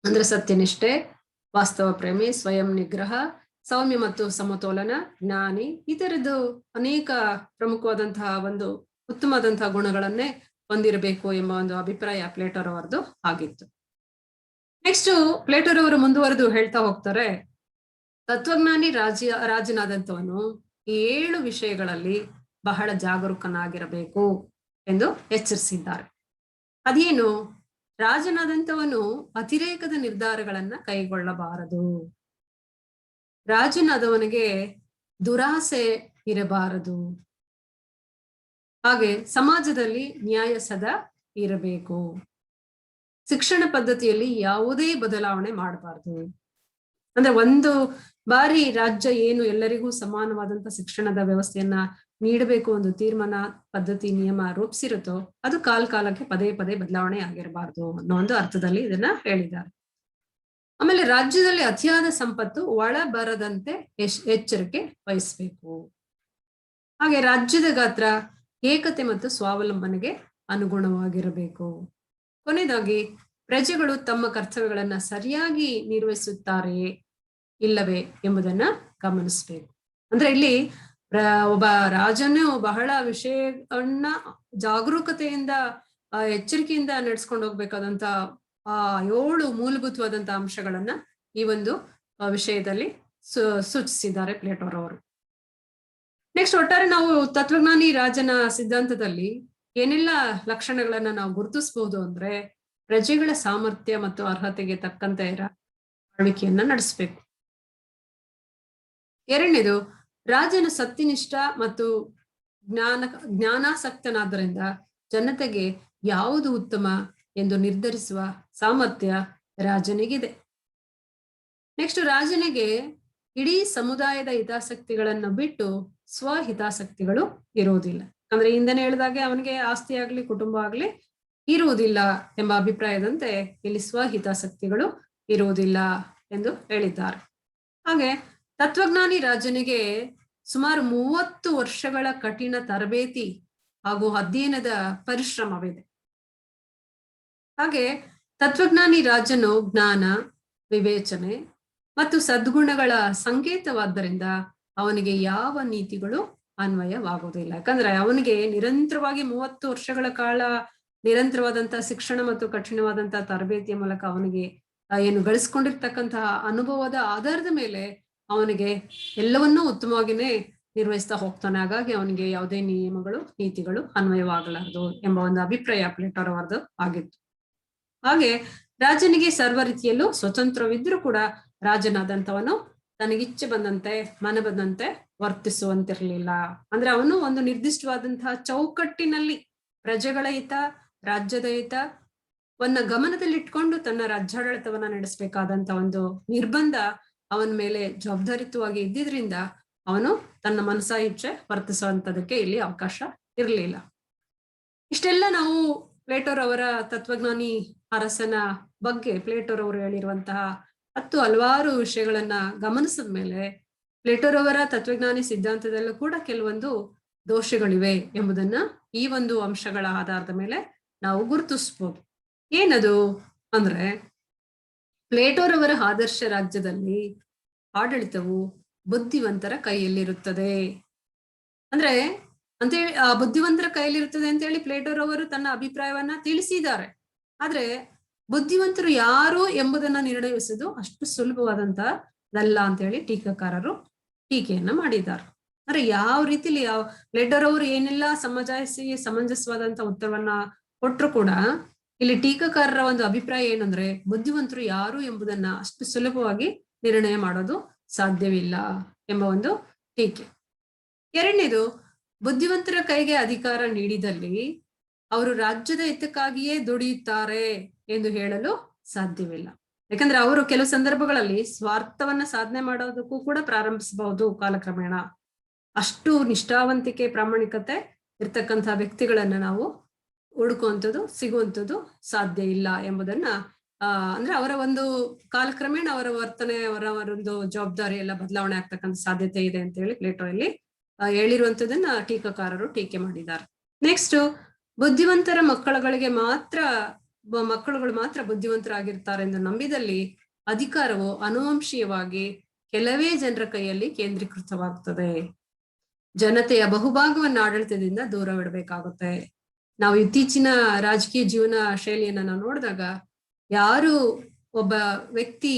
ಅಂದ್ರೆ ಸತ್ಯನಿಷ್ಠೆ, ವಾಸ್ತವ ಪ್ರೇಮಿ, ಸ್ವಯಂ ನಿಗ್ರಹ, ಸೌಮ್ಯ ಮತ್ತು ಸಮತೋಲನ, ಜ್ಞಾನಿ, ಈ ತರದ್ದು ಅನೇಕ ಪ್ರಮುಖವಾದಂತಹ ಒಂದು ಉತ್ತಮವಾದಂತಹ ಗುಣಗಳನ್ನೇ ಹೊಂದಿರಬೇಕು ಎಂಬ ಒಂದು ಅಭಿಪ್ರಾಯ ಪ್ಲೇಟೋರ್ ಅವರದು ಆಗಿತ್ತು. ನೆಕ್ಸ್ಟ್ ಪ್ಲೇಟೋರ್ ಅವರು ಮುಂದುವರೆದು ಹೇಳ್ತಾ ಹೋಗ್ತಾರೆ, ತತ್ವಜ್ಞಾನಿ ರಾಜನಾದಂಥವನು ಈ 7 ವಿಷಯಗಳಲ್ಲಿ ಬಹಳ ಜಾಗರೂಕನಾಗಿರಬೇಕು ಎಂದು ಎಚ್ಚರಿಸಿದ್ದಾರೆ. ಅದೇನು? ರಾಜನಾದಂಥವನು ಅತಿರೇಕದ ನಿರ್ಧಾರಗಳನ್ನ ಕೈಗೊಳ್ಳಬಾರದು, ರಾಜನಾದವನಿಗೆ ದುರಾಸೆ ಇರಬಾರದು, ಹಾಗೆ ಸಮಾಜದಲ್ಲಿ ನ್ಯಾಯ ಸದಾ ಇರಬೇಕು, ಶಿಕ್ಷಣ ಪದ್ಧತಿಯಲ್ಲಿ ಯಾವುದೇ ಬದಲಾವಣೆ ಮಾಡಬಾರ್ದು. ಅಂದ್ರೆ ಒಂದು ಬಾರಿ ರಾಜ್ಯ ಏನು ಎಲ್ಲರಿಗೂ ಸಮಾನವಾದಂತ ಶಿಕ್ಷಣದ ವ್ಯವಸ್ಥೆಯನ್ನ ನೀಡಬೇಕು ಒಂದು ತೀರ್ಮಾನ, ಪದ್ಧತಿ, ನಿಯಮ ರೂಪಿಸಿರುತ್ತೋ ಅದು ಕಾಲಕ್ಕೆ ಪದೇ ಪದೇ ಬದಲಾವಣೆ ಆಗಿರಬಾರ್ದು ಅನ್ನೋ ಒಂದು ಅರ್ಥದಲ್ಲಿ ಇದನ್ನ ಹೇಳಿದ್ದಾರೆ. ಆಮೇಲೆ ರಾಜ್ಯದಲ್ಲಿ ಅತಿಯಾದ ಸಂಪತ್ತು ಒಳ ಬರದಂತೆ ಎಚ್ಚರಿಕೆ ವಹಿಸ್ಬೇಕು. ಹಾಗೆ ರಾಜ್ಯದ ಗಾತ್ರ ಏಕತೆ ಮತ್ತು ಸ್ವಾವಲಂಬನೆಗೆ ಅನುಗುಣವಾಗಿರಬೇಕು. ಕೊನೆಯದಾಗಿ ಪ್ರಜೆಗಳು ತಮ್ಮ ಕರ್ತವ್ಯಗಳನ್ನ ಸರಿಯಾಗಿ ನಿರ್ವಹಿಸುತ್ತಾರೆಯೇ ಇಲ್ಲವೇ ಎಂಬುದನ್ನ ಗಮನಿಸಬೇಕು. ಅಂದ್ರೆ ಇಲ್ಲಿ ಒಬ್ಬ ರಾಜನು ಬಹಳ ವಿಷಯವನ್ನ ಜಾಗರೂಕತೆಯಿಂದ ಎಚ್ಚರಿಕೆಯಿಂದ ನಡೆಸ್ಕೊಂಡು ಹೋಗ್ಬೇಕಾದಂತ 7 ಮೂಲಭೂತವಾದಂತ ಅಂಶಗಳನ್ನ ಈ ಒಂದು ವಿಷಯದಲ್ಲಿ ಸೂಚಿಸಿದ್ದಾರೆ ಪ್ಲೇಟೋರವರು. ನೆಕ್ಸ್ಟ್ ಒಟ್ಟಾರೆ ನಾವು ತತ್ವಜ್ಞಾನಿ ರಾಜನ ಸಿದ್ಧಾಂತದಲ್ಲಿ ಏನೆಲ್ಲ ಲಕ್ಷಣಗಳನ್ನ ನಾವು ಗುರುತಿಸಬಹುದು ಅಂದ್ರೆ, ಪ್ರಜೆಗಳ ಸಾಮರ್ಥ್ಯ ಮತ್ತು ಅರ್ಹತೆಗೆ ತಕ್ಕಂತೆ ಆಳ್ವಿಕೆಯನ್ನ ನಡೆಸಬೇಕು. ಎರಡನೇದು, ರಾಜನ ಸತ್ಯನಿಷ್ಠ ಮತ್ತು ಜ್ಞಾನಾಸಕ್ತನಾದ್ದರಿಂದ ಜನತೆಗೆ ಯಾವುದು ಉತ್ತಮ ಎಂದು ನಿರ್ಧರಿಸುವ ಸಾಮರ್ಥ್ಯ ರಾಜನಿಗಿದೆ. ನೆಕ್ಸ್ಟ್, ರಾಜನಿಗೆ ಇಡೀ ಸಮುದಾಯದ ಹಿತಾಸಕ್ತಿಗಳನ್ನು ಬಿಟ್ಟು ಸ್ವಹಿತಾಸಕ್ತಿಗಳು ಇರುವುದಿಲ್ಲ. ಅಂದ್ರೆ ಹಿಂದೆನೆ ಹೇಳಿದಾಗೆ ಅವನಿಗೆ ಆಸ್ತಿ ಆಗ್ಲಿ ಕುಟುಂಬ ಆಗ್ಲಿ ಇರುವುದಿಲ್ಲ ಎಂಬ ಅಭಿಪ್ರಾಯದಂತೆ ಇಲ್ಲಿ ಸ್ವಹಿತಾಸಕ್ತಿಗಳು ಇರುವುದಿಲ್ಲ ಎಂದು ಹೇಳಿದ್ದಾರೆ. ಹಾಗೆ ತತ್ವಜ್ಞಾನಿ ರಾಜನಿಗೆ ಸುಮಾರು 30 ವರ್ಷಗಳ ಕಠಿಣ ತರಬೇತಿ ಹಾಗೂ ಅಧ್ಯಯನದ ಪರಿಶ್ರಮವಿದೆ. ಹಾಗೆ ತತ್ವಜ್ಞಾನಿ ರಾಜನು ಜ್ಞಾನ, ವಿವೇಚನೆ ಮತ್ತು ಸದ್ಗುಣಗಳ ಸಂಕೇತವಾದ್ದರಿಂದ ಅವನಿಗೆ ಯಾವ ನೀತಿಗಳು ಅನ್ವಯವಾಗುವುದಿಲ್ಲ. ಯಾಕಂದ್ರೆ ಅವನಿಗೆ ನಿರಂತರವಾಗಿ 30 ವರ್ಷಗಳ ಕಾಲ ನಿರಂತರವಾದಂತಹ ಶಿಕ್ಷಣ ಮತ್ತು ಕಠಿಣವಾದಂತಹ ತರಬೇತಿಯ ಮೂಲಕ ಅವನಿಗೆ ಏನು ಗಳಿಸ್ಕೊಂಡಿರ್ತಕ್ಕಂತಹ ಅನುಭವದ ಆಧಾರದ ಮೇಲೆ ಅವನಿಗೆ ಎಲ್ಲವನ್ನೂ ಉತ್ತಮವಾಗಿನೇ ನಿರ್ವಹಿಸ್ತಾ ಹೋಗ್ತಾನೆ. ಹಾಗಾಗಿ ಅವನಿಗೆ ಯಾವುದೇ ನಿಯಮಗಳು, ನೀತಿಗಳು ಅನ್ವಯವಾಗಲಾರದು ಎಂಬ ಒಂದು ಅಭಿಪ್ರಾಯ ಪ್ಲೇಟೋರವರದು ಆಗಿತ್ತು. ಹಾಗೆ ರಾಜನಿಗೆ ಸರ್ವ ರೀತಿಯಲ್ಲೂ ಸ್ವತಂತ್ರವಿದ್ರೂ ಕೂಡ ರಾಜನಾದಂತವನು ತನಗಿಚ್ಛೆ ಬಂದಂತೆ ಮನ ಬಂದಂತೆ ವರ್ತಿಸುವಂತಿರ್ಲಿಲ್ಲ. ಅಂದ್ರೆ ಅವನು ಒಂದು ನಿರ್ದಿಷ್ಟವಾದಂತಹ ಚೌಕಟ್ಟಿನಲ್ಲಿ ಪ್ರಜೆಗಳ ಹಿತ, ರಾಜ್ಯದ ಹಿತವನ್ನ ಗಮನದಲ್ಲಿಟ್ಕೊಂಡು ತನ್ನ ರಾಜ್ಯಾಡಳಿತವನ್ನ ನಡೆಸಬೇಕಾದಂತ ಒಂದು ನಿರ್ಬಂಧ ಅವನ ಮೇಲೆ ಜವಾಬ್ದಾರಿತವಾಗಿ ಇದ್ದಿದ್ರಿಂದ ಅವನು ತನ್ನ ಮನಸ ಇಚ್ಛೆ ವರ್ತಿಸುವಂತದಕ್ಕೆ ಇಲ್ಲಿ ಅವಕಾಶ ಇರಲಿಲ್ಲ. ಇಷ್ಟೆಲ್ಲ ನಾವು ಪ್ಲೇಟೋರವರ ತತ್ವಜ್ಞಾನಿ ಅರಸನ ಬಗ್ಗೆ ಪ್ಲೇಟೋರವರು ಹೇಳಿರುವಂತಹ ಹಲವಾರು ವಿಷಯಗಳನ್ನ ಗಮನಿಸಿದ ಮೇಲೆ ಪ್ಲೇಟೋರವರ ತತ್ವಜ್ಞಾನಿ ಸಿದ್ಧಾಂತದಲ್ಲೂ ಕೂಡ ಕೆಲವೊಂದು ದೋಷಗಳಿವೆ ಎಂಬುದನ್ನ ಈ ಒಂದು ಅಂಶಗಳ ಆಧಾರದ ಮೇಲೆ ನಾವು ಗುರುತಿಸ್ಬೋದು. ಏನದು ಅಂದ್ರೆ, ಪ್ಲೇಟೋರವರ ಆದರ್ಶ ರಾಜ್ಯದಲ್ಲಿ ಆಡಳಿತವು ಬುದ್ಧಿವಂತರ ಕೈಯಲ್ಲಿರುತ್ತದೆ. ಅಂದ್ರೆ ಅಂತೇಳಿ ಆ ಬುದ್ಧಿವಂತರ ಕೈಯಲ್ಲಿರುತ್ತದೆ ಅಂತ ಹೇಳಿ ಪ್ಲೇಟೋರವರು ತನ್ನ ಅಭಿಪ್ರಾಯವನ್ನ ತಿಳಿಸಿದ್ದಾರೆ. ಆದ್ರೆ ಬುದ್ಧಿವಂತರು ಯಾರು ಎಂಬುದನ್ನ ನಿರ್ಣಯಿಸುವುದು ಅಷ್ಟು ಸುಲಭವಾದಂತದಲ್ಲ ಅಂತ ಹೇಳಿ ಟೀಕಾಕಾರರು ಟೀಕೆಯನ್ನ ಮಾಡಿದ್ದಾರೆ. ಅಂದ್ರೆ ಯಾವ ರೀತಿಲಿ ಪ್ಲೇಟೋರವರು ಏನೆಲ್ಲ ಸಮಂಜಸವಾದಂತ ಉತ್ತರವನ್ನ ಕೊಟ್ಟರು ಕೂಡ ಇಲ್ಲಿ ಟೀಕಾಕಾರರ ಒಂದು ಅಭಿಪ್ರಾಯ ಏನಂದ್ರೆ, ಬುದ್ಧಿವಂತರು ಯಾರು ಎಂಬುದನ್ನ ಅಷ್ಟು ಸುಲಭವಾಗಿ ನಿರ್ಣಯ ಮಾಡೋದು ಸಾಧ್ಯವಿಲ್ಲ ಎಂಬ ಒಂದು ಟೀಕೆ. ಎರಡನೇದು, ಬುದ್ಧಿವಂತರ ಕೈಗೆ ಅಧಿಕಾರ ನೀಡಿದಲ್ಲಿ ಅವರು ರಾಜ್ಯದ ಹಿತಕ್ಕಾಗಿಯೇ ದುಡಿಯುತ್ತಾರೆ ಎಂದು ಹೇಳಲು ಸಾಧ್ಯವಿಲ್ಲ. ಯಾಕಂದ್ರೆ ಅವರು ಕೆಲವು ಸಂದರ್ಭಗಳಲ್ಲಿ ಸ್ವಾರ್ಥವನ್ನ ಸಾಧನೆ ಮಾಡೋದಕ್ಕೂ ಕೂಡ ಪ್ರಾರಂಭಿಸಬಹುದು ಕಾಲಕ್ರಮೇಣ. ಅಷ್ಟು ನಿಷ್ಠಾವಂತಿಕೆ, ಪ್ರಾಮಾಣಿಕತೆ ಇರ್ತಕ್ಕಂತಹ ವ್ಯಕ್ತಿಗಳನ್ನ ನಾವು ಹುಡುಕುವಂಥದ್ದು, ಸಿಗುವಂಥದ್ದು ಸಾಧ್ಯ ಇಲ್ಲ ಎಂಬುದನ್ನ ಅಂದ್ರೆ ಅವರ ಒಂದು ಕಾಲಕ್ರಮೇಣ ಅವರ ವರ್ತನೆ, ಅವರ ಒಂದು ಜವಾಬ್ದಾರಿ ಎಲ್ಲ ಬದಲಾವಣೆ ಆಗ್ತಕ್ಕಂಥ ಸಾಧ್ಯತೆ ಇದೆ ಅಂತ ಹೇಳಿ ಪ್ಲೇಟೋ ಇಲ್ಲಿ ಹೇಳಿರುವಂಥದ್ದನ್ನ ಟೀಕಾಕಾರರು ಟೀಕೆ ಮಾಡಿದ್ದಾರೆ. ನೆಕ್ಸ್ಟ್, ಬುದ್ಧಿವಂತರ ಮಕ್ಕಳುಗಳು ಮಾತ್ರ ಬುದ್ಧಿವಂತರಾಗಿರ್ತಾರೆ ಎಂದು ನಂಬಿದಲ್ಲಿ ಅಧಿಕಾರವು ಅನುವಂಶೀಯವಾಗಿ ಕೆಲವೇ ಜನರ ಕೈಯಲ್ಲಿ ಕೇಂದ್ರೀಕೃತವಾಗುತ್ತದೆ. ಜನತೆಯ ಬಹುಭಾಗವನ್ನು ಆಡಳಿತದಿಂದ ದೂರವಿಡಬೇಕಾಗುತ್ತೆ. ನಾವು ಇತ್ತೀಚಿನ ರಾಜಕೀಯ ಜೀವನ ಶೈಲಿಯನ್ನ ನಾವು ನೋಡಿದಾಗ, ಯಾರು ಒಬ್ಬ ವ್ಯಕ್ತಿ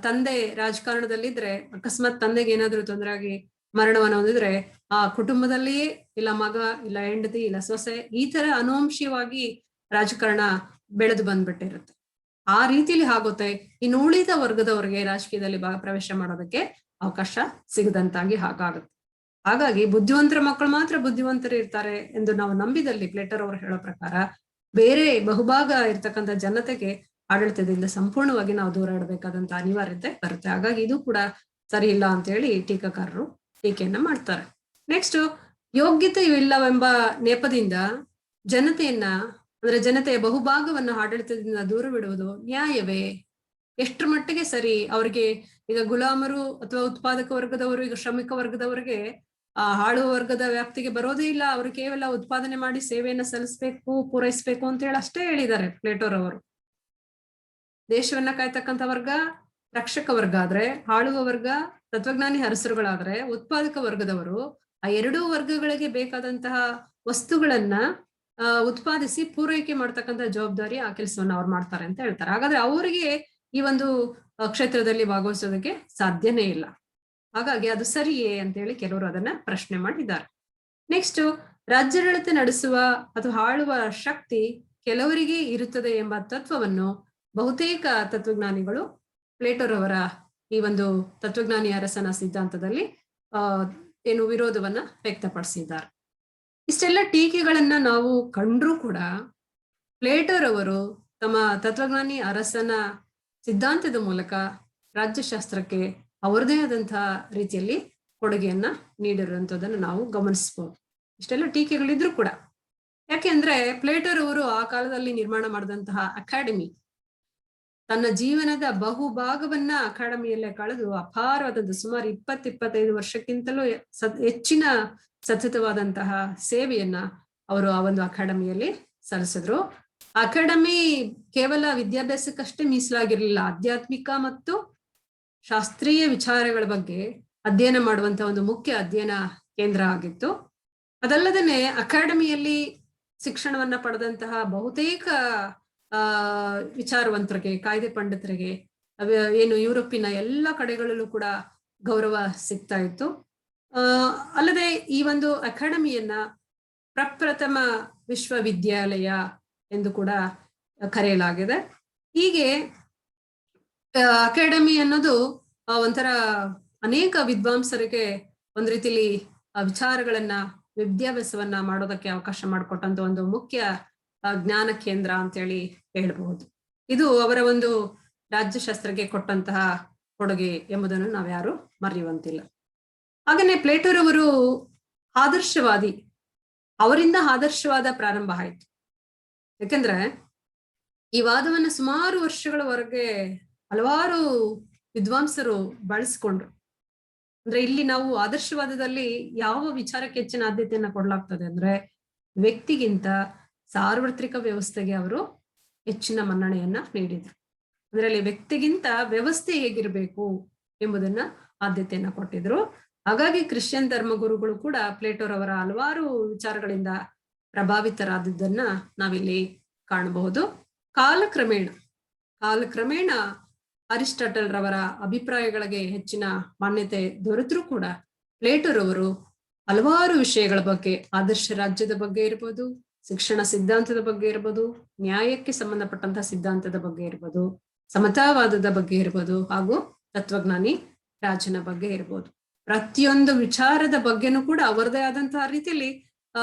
ತಂದೆ ರಾಜಕಾರಣದಲ್ಲಿದ್ರೆ ಅಕಸ್ಮಾತ್ ತಂದೆಗೆ ಏನಾದ್ರು ತೊಂದರೆ ಆಗಿ ಮರಣವನ್ನು ಹೊಂದಿದ್ರೆ ಆ ಕುಟುಂಬದಲ್ಲಿಯೇ ಇಲ್ಲ ಮಗ, ಇಲ್ಲ ಹೆಂಡತಿ, ಇಲ್ಲ ಸೊಸೆ, ಈ ತರ ಅನುವಂಶೀಯವಾಗಿ ರಾಜಕಾರಣ ಬೆಳೆದು ಬಂದ್ಬಿಟ್ಟಿರುತ್ತೆ. ಆ ರೀತಿಲಿ ಆಗುತ್ತೆ. ಇನ್ನು ಉಳಿದ ವರ್ಗದವರಿಗೆ ರಾಜಕೀಯದಲ್ಲಿ ಪ್ರವೇಶ ಮಾಡೋದಕ್ಕೆ ಅವಕಾಶ ಸಿಗದಂತಾಗಿ ಹಾಗಾಗುತ್ತೆ. ಹಾಗಾಗಿ ಬುದ್ಧಿವಂತರ ಮಕ್ಕಳು ಮಾತ್ರ ಬುದ್ಧಿವಂತರು ಇರ್ತಾರೆ ಎಂದು ನಾವು ನಂಬಿದಲ್ಲಿ ಪ್ಲೇಟರ್ ಅವರು ಹೇಳೋ ಪ್ರಕಾರ ಬೇರೆ ಬಹುಭಾಗ ಇರ್ತಕ್ಕಂಥ ಜನತೆಗೆ ಆಡಳಿತದಿಂದ ಸಂಪೂರ್ಣವಾಗಿ ನಾವು ದೂರ ಇಡಬೇಕಾದಂತ ಅನಿವಾರ್ಯತೆ ಬರುತ್ತೆ. ಹಾಗಾಗಿ ಇದು ಕೂಡ ಸರಿ ಇಲ್ಲ ಅಂತ ಹೇಳಿ ಟೀಕಾಕಾರರು ಟೀಕೆಯನ್ನ ಮಾಡ್ತಾರೆ. ನೆಕ್ಸ್ಟ್, ಯೋಗ್ಯತೆ ಇಲ್ಲವೆಂಬ ನೆಪದಿಂದ ಜನತೆಯನ್ನ ಅಂದ್ರೆ ಜನತೆಯ ಬಹುಭಾಗವನ್ನು ಆಡಳಿತದಿಂದ ದೂರವಿಡುವುದು ನ್ಯಾಯವೇ? ಎಷ್ಟರ ಮಟ್ಟಿಗೆ ಸರಿ? ಅವ್ರಿಗೆ ಈಗ ಗುಲಾಮರು ಅಥವಾ ಉತ್ಪಾದಕ ವರ್ಗದವರು, ಈಗ ಶ್ರಮಿಕ ವರ್ಗದವರಿಗೆ ಆಳುವ ವರ್ಗದ ವ್ಯಾಪ್ತಿಗೆ ಬರೋದೇ ಇಲ್ಲ. ಅವರು ಕೇವಲ ಉತ್ಪಾದನೆ ಮಾಡಿ ಸೇವೆಯನ್ನ ಸಲ್ಲಿಸ್ಬೇಕು, ಪೂರೈಸ್ಬೇಕು ಅಂತ ಹೇಳಿ ಅಷ್ಟೇ ಹೇಳಿದ್ದಾರೆ ಪ್ಲೇಟೋರವರು. ದೇಶವನ್ನ ಕಾಯ್ತಕ್ಕಂಥ ವರ್ಗ ರಕ್ಷಕ ವರ್ಗ ಆದ್ರೆ, ಆಳುವ ವರ್ಗ ತತ್ವಜ್ಞಾನಿ ಅರಸರುಗಳಾದ್ರೆ, ಉತ್ಪಾದಕ ವರ್ಗದವರು ಆ ಎರಡೂ ವರ್ಗಗಳಿಗೆ ಬೇಕಾದಂತಹ ವಸ್ತುಗಳನ್ನ ಉತ್ಪಾದಿಸಿ ಪೂರೈಕೆ ಮಾಡ್ತಕ್ಕಂಥ ಜವಾಬ್ದಾರಿ, ಆ ಕೆಲಸವನ್ನ ಅವ್ರು ಮಾಡ್ತಾರೆ ಅಂತ ಹೇಳ್ತಾರೆ. ಹಾಗಾದ್ರೆ ಅವರಿಗೆ ಈ ಒಂದು ಕ್ಷೇತ್ರದಲ್ಲಿ ಭಾಗವಹಿಸೋದಕ್ಕೆ ಸಾಧ್ಯನೇ ಇಲ್ಲ. ಹಾಗಾಗಿ ಅದು ಸರಿಯೇ ಅಂತ ಹೇಳಿ ಕೆಲವರು ಅದನ್ನ ಪ್ರಶ್ನೆ ಮಾಡಿದ್ದಾರೆ. ನೆಕ್ಸ್ಟ್, ರಾಜ್ಯಾಡಳಿತ ನಡೆಸುವ ಅಥವಾ ಆಳುವ ಶಕ್ತಿ ಕೆಲವರಿಗೆ ಇರುತ್ತದೆ ಎಂಬ ತತ್ವವನ್ನು ಬಹುತೇಕ ತತ್ವಜ್ಞಾನಿಗಳು ಪ್ಲೇಟೋರವರ ಈ ಒಂದು ತತ್ವಜ್ಞಾನಿ ಅರಸನ ಸಿದ್ಧಾಂತದಲ್ಲಿ ಏನು ವಿರೋಧವನ್ನ ವ್ಯಕ್ತಪಡಿಸಿದ್ದಾರೆ. ಇಷ್ಟೆಲ್ಲ ಟೀಕೆಗಳನ್ನ ನಾವು ಕಂಡ್ರೂ ಕೂಡ ಪ್ಲೇಟೋರವರು ತಮ್ಮ ತತ್ವಜ್ಞಾನಿ ಅರಸನ ಸಿದ್ಧಾಂತದ ಮೂಲಕ ರಾಜ್ಯಶಾಸ್ತ್ರಕ್ಕೆ ಅವರದೇ ಆದಂತಹ ರೀತಿಯಲ್ಲಿ ಕೊಡುಗೆಯನ್ನ ನೀಡಿರುವಂತದನ್ನು ನಾವು ಗಮನಿಸಬಹುದು. ಇಷ್ಟೆಲ್ಲ ಟೀಕೆಗಳಿದ್ರು ಕೂಡ. ಯಾಕೆಂದ್ರೆ ಪ್ಲೇಟೋರವರು ಆ ಕಾಲದಲ್ಲಿ ನಿರ್ಮಾಣ ಮಾಡಿದಂತಹ ಅಕಾಡೆಮಿ ತನ್ನ ಜೀವನದ ಬಹುಭಾಗವನ್ನ ಅಕಾಡೆಮಿಯಲ್ಲೇ ಕಳೆದು ಅಪಾರವಾದಂತಹ ಸುಮಾರು 20-25 ವರ್ಷಕ್ಕಿಂತಲೂ ಹೆಚ್ಚಿನ ಸತತವಾದಂತಹ ಸೇವೆಯನ್ನ ಅವರು ಆ ಒಂದು ಅಕಾಡೆಮಿಯಲ್ಲಿ ಸಲ್ಲಿಸಿದ್ರು. ಅಕಾಡೆಮಿ ಕೇವಲ ವಿದ್ಯಾಭ್ಯಾಸಕ್ಕಷ್ಟೇ ಮೀಸಲಾಗಿರ್ಲಿಲ್ಲ, ಆಧ್ಯಾತ್ಮಿಕ ಮತ್ತು ಶಾಸ್ತ್ರೀಯ ವಿಚಾರಗಳ ಬಗ್ಗೆ ಅಧ್ಯಯನ ಮಾಡುವಂತಹ ಒಂದು ಮುಖ್ಯ ಅಧ್ಯಯನ ಕೇಂದ್ರ ಆಗಿತ್ತು. ಅದಲ್ಲದೆ ಅಕಾಡೆಮಿಯಲ್ಲಿ ಶಿಕ್ಷಣವನ್ನ ಪಡೆದಂತಹ ಬಹುತೇಕ ವಿಚಾರವಂತರಿಗೆ, ಕಾಯ್ದೆ ಪಂಡಿತರಿಗೆ, ಏನು ಯುರೋಪಿನ ಎಲ್ಲ ಕಡೆಗಳಲ್ಲೂ ಕೂಡ ಗೌರವ ಸಿಗ್ತಾ ಇತ್ತು. ಅಲ್ಲದೆ ಈ ಒಂದು ಅಕಾಡೆಮಿಯನ್ನ ಪ್ರಪ್ರಥಮ ವಿಶ್ವವಿದ್ಯಾಲಯ ಎಂದು ಕೂಡ ಕರೆಯಲಾಗಿದೆ. ಹೀಗೆ ಅಕಾಡೆಮಿ ಅನ್ನೋದು ಒಂಥರ ಅನೇಕ ವಿದ್ವಾಂಸರಿಗೆ ಒಂದ್ ರೀತಿಲಿ ವಿಚಾರಗಳನ್ನ, ವಿದ್ಯಾಭ್ಯಾಸವನ್ನ ಮಾಡೋದಕ್ಕೆ ಅವಕಾಶ ಮಾಡಿಕೊಟ್ಟಂತ ಒಂದು ಮುಖ್ಯ ಜ್ಞಾನ ಕೇಂದ್ರ ಅಂತ ಹೇಳಿ ಹೇಳ್ಬಹುದು. ಇದು ಅವರ ಒಂದು ರಾಜ್ಯಶಾಸ್ತ್ರಕ್ಕೆ ಕೊಟ್ಟಂತಹ ಕೊಡುಗೆ ಎಂಬುದನ್ನು ನಾವ್ಯಾರು ಮರೆಯುವಂತಿಲ್ಲ. ಹಾಗೇನೆ ಪ್ಲೇಟೋರವರು ಆದರ್ಶವಾದಿ, ಅವರಿಂದ ಆದರ್ಶವಾದ ಪ್ರಾರಂಭ ಆಯ್ತು. ಯಾಕೆಂದ್ರೆ ಈ ವಾದವನ್ನ ಸುಮಾರು ವರ್ಷಗಳವರೆಗೆ ಹಲವಾರು ವಿದ್ವಾಂಸರು ಬಳಸ್ಕೊಂಡ್ರು. ಅಂದ್ರೆ ಇಲ್ಲಿ ನಾವು ಆದರ್ಶವಾದದಲ್ಲಿ ಯಾವ ವಿಚಾರಕ್ಕೆ ಹೆಚ್ಚಿನ ಆದ್ಯತೆಯನ್ನ ಕೊಡ್ಲಾಗ್ತದೆ ಅಂದ್ರೆ, ವ್ಯಕ್ತಿಗಿಂತ ಸಾರ್ವತ್ರಿಕ ವ್ಯವಸ್ಥೆಗೆ ಅವರು ಹೆಚ್ಚಿನ ಮನ್ನಣೆಯನ್ನ ನೀಡಿದ್ರು. ಅಂದ್ರೆ ಅಲ್ಲಿ ವ್ಯಕ್ತಿಗಿಂತ ವ್ಯವಸ್ಥೆ ಹೇಗಿರ್ಬೇಕು ಎಂಬುದನ್ನ ಆದ್ಯತೆಯನ್ನ ಕೊಟ್ಟಿದ್ರು. ಹಾಗಾಗಿ ಕ್ರಿಶ್ಚಿಯನ್ ಧರ್ಮಗುರುಗಳು ಕೂಡ ಪ್ಲೇಟೋರವರ ಹಲವಾರು ವಿಚಾರಗಳಿಂದ ಪ್ರಭಾವಿತರಾದದ್ದನ್ನ ನಾವಿಲ್ಲಿ ಕಾಣಬಹುದು. ಕಾಲಕ್ರಮೇಣ ಅರಿಸ್ಟಾಟಲ್ ರವರ ಅಭಿಪ್ರಾಯಗಳಿಗೆ ಹೆಚ್ಚಿನ ಮಾನ್ಯತೆ ದೊರೆತರೂ ಕೂಡ ಪ್ಲೇಟೋರವರು ಹಲವಾರು ವಿಷಯಗಳ ಬಗ್ಗೆ, ಆದರ್ಶ ರಾಜ್ಯದ ಬಗ್ಗೆ ಇರ್ಬೋದು, ಶಿಕ್ಷಣ ಸಿದ್ಧಾಂತದ ಬಗ್ಗೆ ಇರ್ಬೋದು, ನ್ಯಾಯಕ್ಕೆ ಸಂಬಂಧಪಟ್ಟಂತಹ ಸಿದ್ಧಾಂತದ ಬಗ್ಗೆ ಇರ್ಬೋದು, ಸಮತಾವಾದದ ಬಗ್ಗೆ ಇರ್ಬೋದು, ಹಾಗೂ ತತ್ವಜ್ಞಾನಿ ರಾಜನ ಬಗ್ಗೆ ಇರ್ಬೋದು, ಪ್ರತಿಯೊಂದು ವಿಚಾರದ ಬಗ್ಗೆನೂ ಕೂಡ ಅವರದೇ ಆದಂತಹ ರೀತಿಯಲ್ಲಿ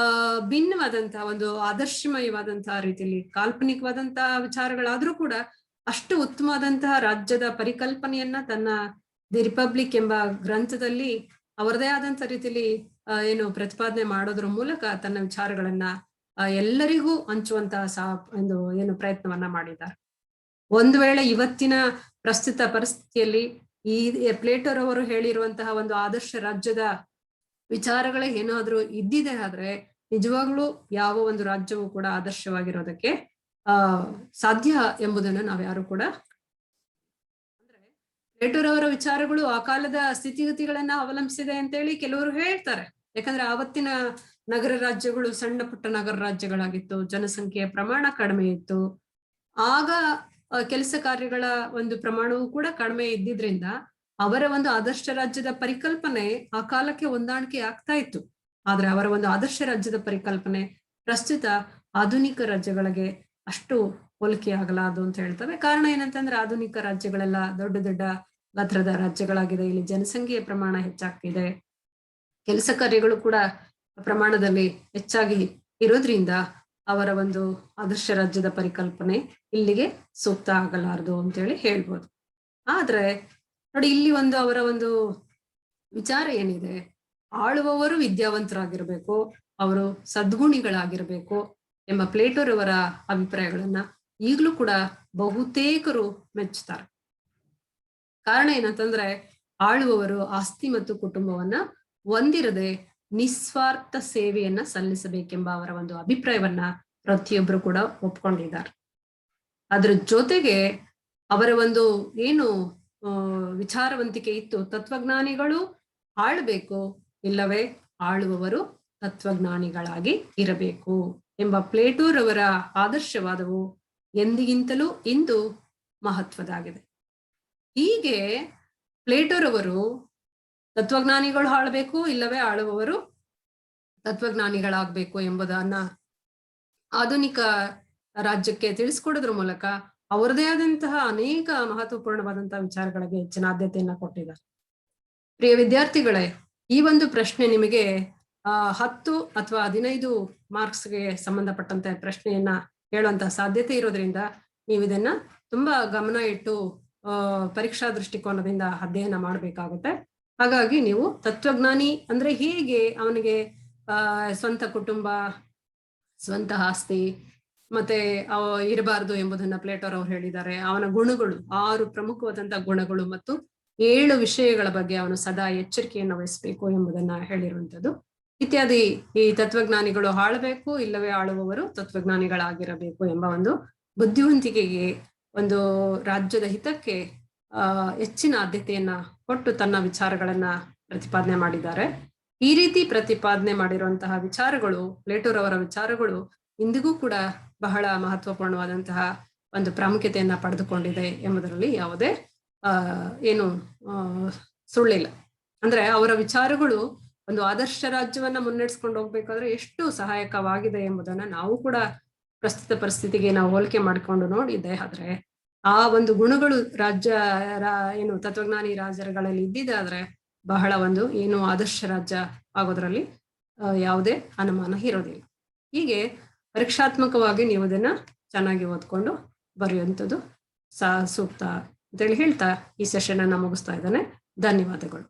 ಭಿನ್ನವಾದಂತಹ ಒಂದು ಆದರ್ಶಮಯವಾದಂತಹ ರೀತಿಯಲ್ಲಿ ಕಾಲ್ಪನಿಕವಾದಂತಹ ವಿಚಾರಗಳಾದ್ರೂ ಕೂಡ ಅಷ್ಟು ಉತ್ತಮವಾದಂತಹ ರಾಜ್ಯದ ಪರಿಕಲ್ಪನೆಯನ್ನ ತನ್ನ ದಿ ರಿಪಬ್ಲಿಕ್ ಎಂಬ ಗ್ರಂಥದಲ್ಲಿ ಅವರದೇ ಆದಂತಹ ರೀತಿಯಲ್ಲಿ ಏನು ಪ್ರತಿಪಾದನೆ ಮಾಡೋದ್ರ ಮೂಲಕ ತನ್ನ ವಿಚಾರಗಳನ್ನ ಎಲ್ಲರಿಗೂ ಹಂಚುವಂತಹ ಒಂದು ಏನು ಪ್ರಯತ್ನವನ್ನ ಮಾಡಿದ್ದಾರೆ. ಒಂದು ವೇಳೆ ಇವತ್ತಿನ ಪ್ರಸ್ತುತ ಪರಿಸ್ಥಿತಿಯಲ್ಲಿ ಈ ಪ್ಲೇಟೋರವರು ಹೇಳಿರುವಂತಹ ಒಂದು ಆದರ್ಶ ರಾಜ್ಯದ ವಿಚಾರಗಳೇ ಏನಾದ್ರೂ ಇದ್ದಿದೆ ಆದ್ರೆ ನಿಜವಾಗ್ಲೂ ಯಾವ ಒಂದು ರಾಜ್ಯವೂ ಕೂಡ ಆದರ್ಶವಾಗಿರೋದಕ್ಕೆ ಸಾಧ್ಯ ಎಂಬುದನ್ನು ನಾವ್ಯಾರು ಕೂಡ ಅಂದ್ರೆ ಪ್ಲೇಟೋರವರ ವಿಚಾರಗಳು ಆ ಕಾಲದ ಸ್ಥಿತಿಗತಿಗಳನ್ನ ಅವಲಂಬಿಸಿದೆ ಅಂತ ಹೇಳಿ ಕೆಲವರು ಹೇಳ್ತಾರೆ. ಯಾಕಂದ್ರೆ ಆವತ್ತಿನ ನಗರ ರಾಜ್ಯಗಳು ಸಣ್ಣ ಪುಟ್ಟ ನಗರ ರಾಜ್ಯಗಳಾಗಿತ್ತು, ಜನಸಂಖ್ಯೆಯ ಪ್ರಮಾಣ ಕಡಿಮೆ ಇತ್ತು. ಆಗ ಕೆಲಸ ಕಾರ್ಯಗಳ ಒಂದು ಪ್ರಮಾಣವೂ ಕೂಡ ಕಡಿಮೆ ಇದ್ದಿದ್ರಿಂದ ಅವರ ಒಂದು ಆದರ್ಶ ರಾಜ್ಯದ ಪರಿಕಲ್ಪನೆ ಆ ಕಾಲಕ್ಕೆ ಹೊಂದಾಣಿಕೆ ಆಗ್ತಾ ಇತ್ತು. ಆದ್ರೆ ಅವರ ಒಂದು ಆದರ್ಶ ರಾಜ್ಯದ ಪರಿಕಲ್ಪನೆ ಪ್ರಸ್ತುತ ಆಧುನಿಕ ರಾಜ್ಯಗಳಿಗೆ ಅಷ್ಟು ಹೋಲಿಕೆ ಆಗಲಾರದು ಅಂತ ಹೇಳ್ತವೆ. ಕಾರಣ ಏನಂತಂದ್ರೆ ಆಧುನಿಕ ರಾಜ್ಯಗಳೆಲ್ಲ ದೊಡ್ಡ ದೊಡ್ಡ ಗಾತ್ರದ ರಾಜ್ಯಗಳಾಗಿದೆ. ಇಲ್ಲಿ ಜನಸಂಖ್ಯೆಯ ಪ್ರಮಾಣ ಹೆಚ್ಚಾಗ್ತಿದೆ, ಕೆಲಸ ಕಾರ್ಯಗಳು ಕೂಡ ಪ್ರಮಾಣದಲ್ಲಿ ಹೆಚ್ಚಾಗಿ ಇರೋದ್ರಿಂದ ಅವರ ಒಂದು ಆದರ್ಶ ರಾಜ್ಯದ ಪರಿಕಲ್ಪನೆ ಇಲ್ಲಿಗೆ ಸೂಕ್ತ ಆಗಲಾರದು ಅಂತೇಳಿ ಹೇಳ್ಬೋದು. ಆದ್ರೆ ನೋಡಿ, ಇಲ್ಲಿ ಒಂದು ಅವರ ಒಂದು ವಿಚಾರ ಏನಿದೆ, ಆಳುವವರು ವಿದ್ಯಾವಂತರಾಗಿರ್ಬೇಕು, ಅವರು ಸದ್ಗುಣಿಗಳಾಗಿರ್ಬೇಕು ಎಂಬ ಪ್ಲೇಟೋರವರ ಅಭಿಪ್ರಾಯಗಳನ್ನ ಈಗಲೂ ಕೂಡ ಬಹುತೇಕರು ಮೆಚ್ಚುತ್ತಾರೆ. ಕಾರಣ ಏನಂತಂದ್ರೆ ಆಳುವವರು ಆಸ್ತಿ ಮತ್ತು ಕುಟುಂಬವನ್ನ ಹೊಂದಿರದೆ ನಿಸ್ವಾರ್ಥ ಸೇವೆಯನ್ನ ಸಲ್ಲಿಸಬೇಕೆಂಬ ಅವರ ಒಂದು ಅಭಿಪ್ರಾಯವನ್ನ ಪ್ರತಿಯೊಬ್ರು ಕೂಡ ಒಪ್ಕೊಂಡಿದ್ದಾರೆ. ಅದ್ರ ಜೊತೆಗೆ ಅವರ ಒಂದು ಏನು ವಿಚಾರವಂತಿಕೆ ಇತ್ತು, ತತ್ವಜ್ಞಾನಿಗಳು ಆಳ್ಬೇಕು, ಇಲ್ಲವೇ ಆಳುವವರು ತತ್ವಜ್ಞಾನಿಗಳಾಗಿ ಇರಬೇಕು ಎಂಬ ಪ್ಲೇಟೋರವರ ಆದರ್ಶವಾದವು ಎಂದಿಗಿಂತಲೂ ಇಂದು ಮಹತ್ವದಾಗಿದೆ. ಹೀಗೆ ಪ್ಲೇಟೋರವರು ತತ್ವಜ್ಞಾನಿಗಳು ಆಳ್ಬೇಕು, ಇಲ್ಲವೇ ಆಳುವವರು ತತ್ವಜ್ಞಾನಿಗಳಾಗಬೇಕು ಎಂಬುದನ್ನ ಆಧುನಿಕ ರಾಜ್ಯಕ್ಕೆ ತಿಳಿಸ್ಕೊಡೋದ್ರ ಮೂಲಕ ಅವರದೇ ಆದಂತಹ ಅನೇಕ ಮಹತ್ವಪೂರ್ಣವಾದಂತಹ ವಿಚಾರಗಳಿಗೆ ಹೆಚ್ಚಿನ ಆದ್ಯತೆಯನ್ನ ಕೊಟ್ಟಿದ್ದಾರೆ. ಪ್ರಿಯ ವಿದ್ಯಾರ್ಥಿಗಳೇ, ಈ ಒಂದು ಪ್ರಶ್ನೆ ನಿಮಗೆ 10 ಅಥವಾ 15 ಮಾರ್ಕ್ಸ್ಗೆ ಸಂಬಂಧಪಟ್ಟಂತೆ ಪ್ರಶ್ನೆಯನ್ನ ಹೇಳುವಂತಹ ಸಾಧ್ಯತೆ ಇರೋದ್ರಿಂದ ನೀವು ಇದನ್ನ ತುಂಬಾ ಗಮನ ಇಟ್ಟು ಪರೀಕ್ಷಾ ದೃಷ್ಟಿಕೋನದಿಂದ ಅಧ್ಯಯನ ಮಾಡಬೇಕಾಗುತ್ತೆ. ಹಾಗಾಗಿ ನೀವು ತತ್ವಜ್ಞಾನಿ ಅಂದ್ರೆ ಹೇಗೆ, ಅವನಿಗೆ ಸ್ವಂತ ಕುಟುಂಬ, ಸ್ವಂತ ಆಸ್ತಿ ಮತ್ತೆ ಇರಬಾರ್ದು ಎಂಬುದನ್ನ ಪ್ಲೇಟೋರ್ ಅವರು ಹೇಳಿದ್ದಾರೆ. ಅವನ ಗುಣಗಳು 6 ಪ್ರಮುಖವಾದಂತಹ ಗುಣಗಳು ಮತ್ತು 7 ವಿಷಯಗಳ ಬಗ್ಗೆ ಅವನು ಸದಾ ಎಚ್ಚರಿಕೆಯನ್ನು ವಹಿಸಬೇಕು ಎಂಬುದನ್ನ ಹೇಳಿರುವಂತದ್ದು ಇತ್ಯಾದಿ. ಈ ತತ್ವಜ್ಞಾನಿಗಳು ಆಳ್ಬೇಕು, ಇಲ್ಲವೇ ಆಳುವವರು ತತ್ವಜ್ಞಾನಿಗಳಾಗಿರಬೇಕು ಎಂಬ ಒಂದು ಬುದ್ಧಿವಂತಿಕೆಗೆ, ಒಂದು ರಾಜ್ಯದ ಹಿತಕ್ಕೆ ಹೆಚ್ಚಿನ ಆದ್ಯತೆಯನ್ನ ಕೊಟ್ಟು ತನ್ನ ವಿಚಾರಗಳನ್ನ ಪ್ರತಿಪಾದನೆ ಮಾಡಿದ್ದಾರೆ. ಈ ರೀತಿ ಪ್ರತಿಪಾದನೆ ಮಾಡಿರುವಂತಹ ವಿಚಾರಗಳು, ಪ್ಲೇಟೋರವರ ವಿಚಾರಗಳು ಇಂದಿಗೂ ಕೂಡ ಬಹಳ ಮಹತ್ವಪೂರ್ಣವಾದಂತಹ ಒಂದು ಪ್ರಾಮುಖ್ಯತೆಯನ್ನ ಪಡೆದುಕೊಂಡಿದೆ ಎಂಬುದರಲ್ಲಿ ಯಾವುದೇ ಏನು ಸುಳ್ಳಿಲ್ಲ. ಅಂದ್ರೆ ಅವರ ವಿಚಾರಗಳು ಒಂದು ಆದರ್ಶ ರಾಜ್ಯವನ್ನ ಮುನ್ನಡೆಸ್ಕೊಂಡು ಹೋಗ್ಬೇಕಾದ್ರೆ ಎಷ್ಟು ಸಹಾಯಕವಾಗಿದೆ ಎಂಬುದನ್ನ ನಾವು ಕೂಡ ಪ್ರಸ್ತುತ ಪರಿಸ್ಥಿತಿಗೆ ನಾವು ಹೋಲಿಕೆ ಮಾಡಿಕೊಂಡು ನೋಡಿದ್ದೆ. ಆದ್ರೆ ಆ ಒಂದು ಗುಣಗಳು ಏನು ತತ್ವಜ್ಞಾನಿ ರಾಜ್ಯಗಳಲ್ಲಿ ಇದ್ದಿದ್ದಾದ್ರೆ ಬಹಳ ಒಂದು ಏನು ಆದರ್ಶ ರಾಜ್ಯ ಆಗೋದ್ರಲ್ಲಿ ಯಾವುದೇ ಅನುಮಾನ ಇರೋದಿಲ್ಲ. ಹೀಗೆ ಪರೀಕ್ಷಾತ್ಮಕವಾಗಿ ನೀವು ಇದನ್ನ ಚೆನ್ನಾಗಿ ಓದ್ಕೊಂಡು ಬರೆಯುವಂಥದ್ದು ಸೂಕ್ತ ಅಂತೇಳಿ ಹೇಳ್ತಾ ಈ ಸೆಷನ್ ಅನ್ನ ಮುಗಿಸ್ತಾ ಇದ್ದೇನೆ. ಧನ್ಯವಾದಗಳು.